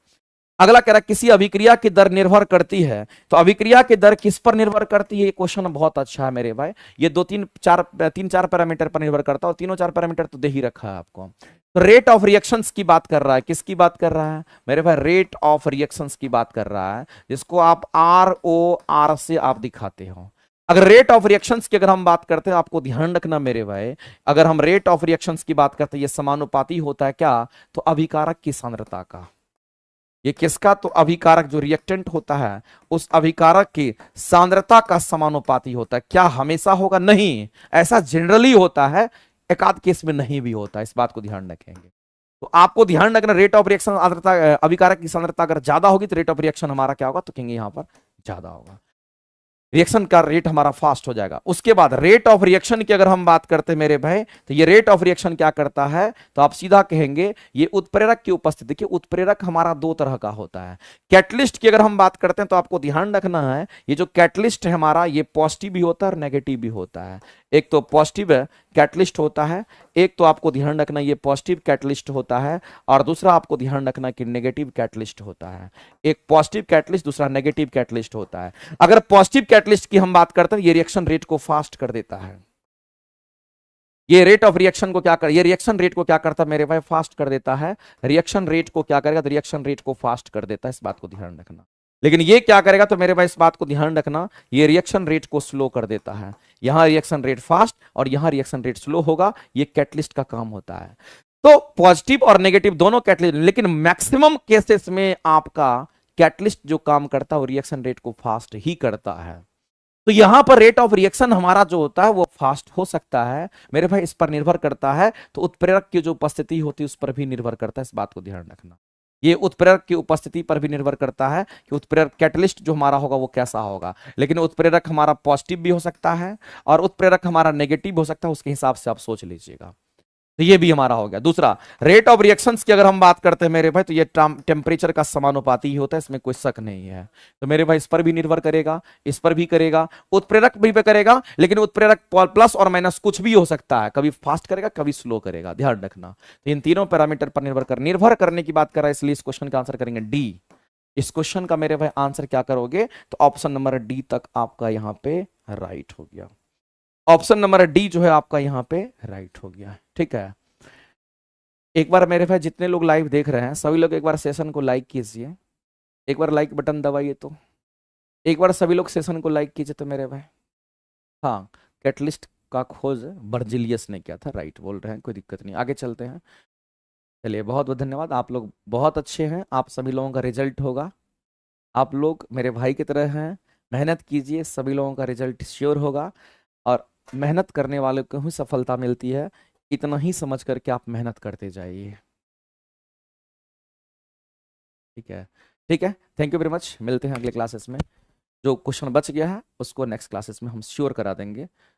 अगला कह रहा है किसी अभिक्रिया की दर निर्भर करती है। तो अभिक्रिया की दर किस पर निर्भर करती है, ये क्वेश्चन बहुत अच्छा है मेरे भाई। ये तीन चार पैरामीटर पर निर्भर करता है, और तीनों चार पैरामीटर तो दे ही रखा है आपको। तो रेट ऑफ रिएक्शंस की बात कर रहा है, किसकी बात कर रहा है मेरे भाई, रेट ऑफ रिएक्शंस की बात कर रहा है, जिसको आप ROR से आप दिखाते हो। अगर रेट ऑफ रिएक्शंस की अगर हम बात करते हैं, आपको ध्यान रखना मेरे भाई, अगर हम रेट ऑफ रिएक्शंस की बात करते हैं, ये समानुपाती होता है क्या, तो अभिकारक की सांद्रता का। ये किसका, तो अभिकारक जो रिएक्टेंट होता है उस अभिकारक की सांद्रता का समानुपाती होता है। क्या हमेशा होगा? नहीं, ऐसा जनरली होता है, एकाध केस में नहीं भी होता, इस बात को ध्यान रखेंगे। तो आपको ध्यान रखना, रेट ऑफ रिएक्शन आर्द्रता, अभिकारक की सांद्रता अगर ज्यादा होगी तो रेट ऑफ रिएक्शन हमारा क्या होगा, तो कहेंगे यहां पर ज्यादा होगा, रिएक्शन का रेट हमारा फास्ट हो जाएगा। उसके बाद रेट ऑफ रिएक्शन की अगर हम बात करते हैं मेरे भाई, तो ये रेट ऑफ रिएक्शन क्या करता है, तो आप सीधा कहेंगे ये उत्प्रेरक की उपस्थिति। देखिए उत्प्रेरक हमारा दो तरह का होता है। कैटलिस्ट की अगर हम बात करते हैं तो आपको ध्यान रखना है, ये जो कैटलिस्ट है हमारा, ये पॉजिटिव भी होता है और नेगेटिव भी होता है। एक तो पॉजिटिव कैटलिस्ट होता है, एक तो आपको ध्यान रखना ये पॉजिटिव कैटलिस्ट होता है, और दूसरा आपको ध्यान रखना कि नेगेटिव कैटलिस्ट होता है। एक पॉजिटिव कैटलिस्ट, दूसरा नेगेटिव कैटलिस्ट होता है। अगर पॉजिटिव कैटलिस्ट की हम बात करते हैं, ये रिएक्शन रेट को फास्ट कर देता है। ये रेट ऑफ रिएक्शन को क्या कर, ये रिएक्शन रेट को क्या करता है मेरे भाई, फास्ट कर देता है। रिएक्शन रेट को क्या करेगा, तो रिएक्शन रेट को फास्ट कर देता है, इस बात को ध्यान रखना। लेकिन ये क्या करेगा, तो मेरे भाई इस बात को ध्यान रखना, ये रिएक्शन रेट को स्लो कर देता है। यहां रिएक्शन रेट फास्ट और यहां रिएक्शन रेट स्लो होगा, ये कैटलिस्ट का काम होता है। तो पॉजिटिव और नेगेटिव दोनों कैटलिस्ट, लेकिन मैक्सिमम केसेस में आपका कैटलिस्ट जो काम करता है वो रिएक्शन रेट को फास्ट ही करता है। तो यहां पर रेट ऑफ रिएक्शन हमारा जो होता है वो फास्ट हो सकता है मेरे भाई, इस पर निर्भर करता है। तो उत्प्रेरक की जो उपस्थिति होती है उस पर भी निर्भर करता है, इस बात को ध्यान रखना। ये उत्प्रेरक की उपस्थिति पर भी निर्भर करता है कि उत्प्रेरक कैटलिस्ट जो हमारा होगा वो कैसा होगा। लेकिन उत्प्रेरक हमारा पॉजिटिव भी हो सकता है और उत्प्रेरक हमारा नेगेटिव हो सकता है, उसके हिसाब से आप सोच लीजिएगा। तो ये भी हमारा हो गया। दूसरा, रेट ऑफ रिएक्शंस की अगर हम बात करते हैं मेरे भाई, तो ये टेम्परेचर का समानुपाती ही होता है, इसमें कोई शक नहीं है। तो मेरे भाई इस पर भी निर्भर करेगा, इस पर भी करेगा, उत्प्रेरक भी पे करेगा। लेकिन उत्प्रेरक प्लस और माइनस कुछ भी हो सकता है, कभी फास्ट करेगा कभी स्लो करेगा, ध्यान रखना। तो इन तीनों पैरामीटर पर निर्भर करने की बात कर रहा है, इसलिए इस क्वेश्चन का आंसर करेंगे डी। इस क्वेश्चन का मेरे भाई आंसर क्या करोगे, तो ऑप्शन नंबर डी तक आपका यहां पे राइट हो गया। ऑप्शन नंबर डी जो है आपका यहां पे राइट हो गया। ठीक है, एक बार मेरे भाई जितने लोग लाइव देख रहे हैं सभी लोग एक बार सेशन को लाइक कीजिए, एक बार लाइक बटन दबाइए, तो एक बार सभी लोग सेशन को लाइक कीजिए। तो मेरे भाई हाँ, कैटलिस्ट का खोज बर्जिलियस ने किया था, राइट बोल रहे हैं, कोई दिक्कत नहीं। आगे चलते हैं। चलिए बहुत बहुत धन्यवाद, आप लोग बहुत अच्छे हैं, आप सभी लोगों का रिजल्ट होगा। आप लोग मेरे भाई की तरह हैं, मेहनत कीजिए, सभी लोगों का रिजल्ट श्योर होगा। और मेहनत करने वाले को ही सफलता मिलती है, इतना ही समझ करके आप मेहनत करते जाइए। ठीक है, ठीक है, थैंक यू वेरी मच, मिलते हैं अगले क्लासेस में। जो क्वेश्चन बच गया है उसको नेक्स्ट क्लासेस में हम श्योर करा देंगे।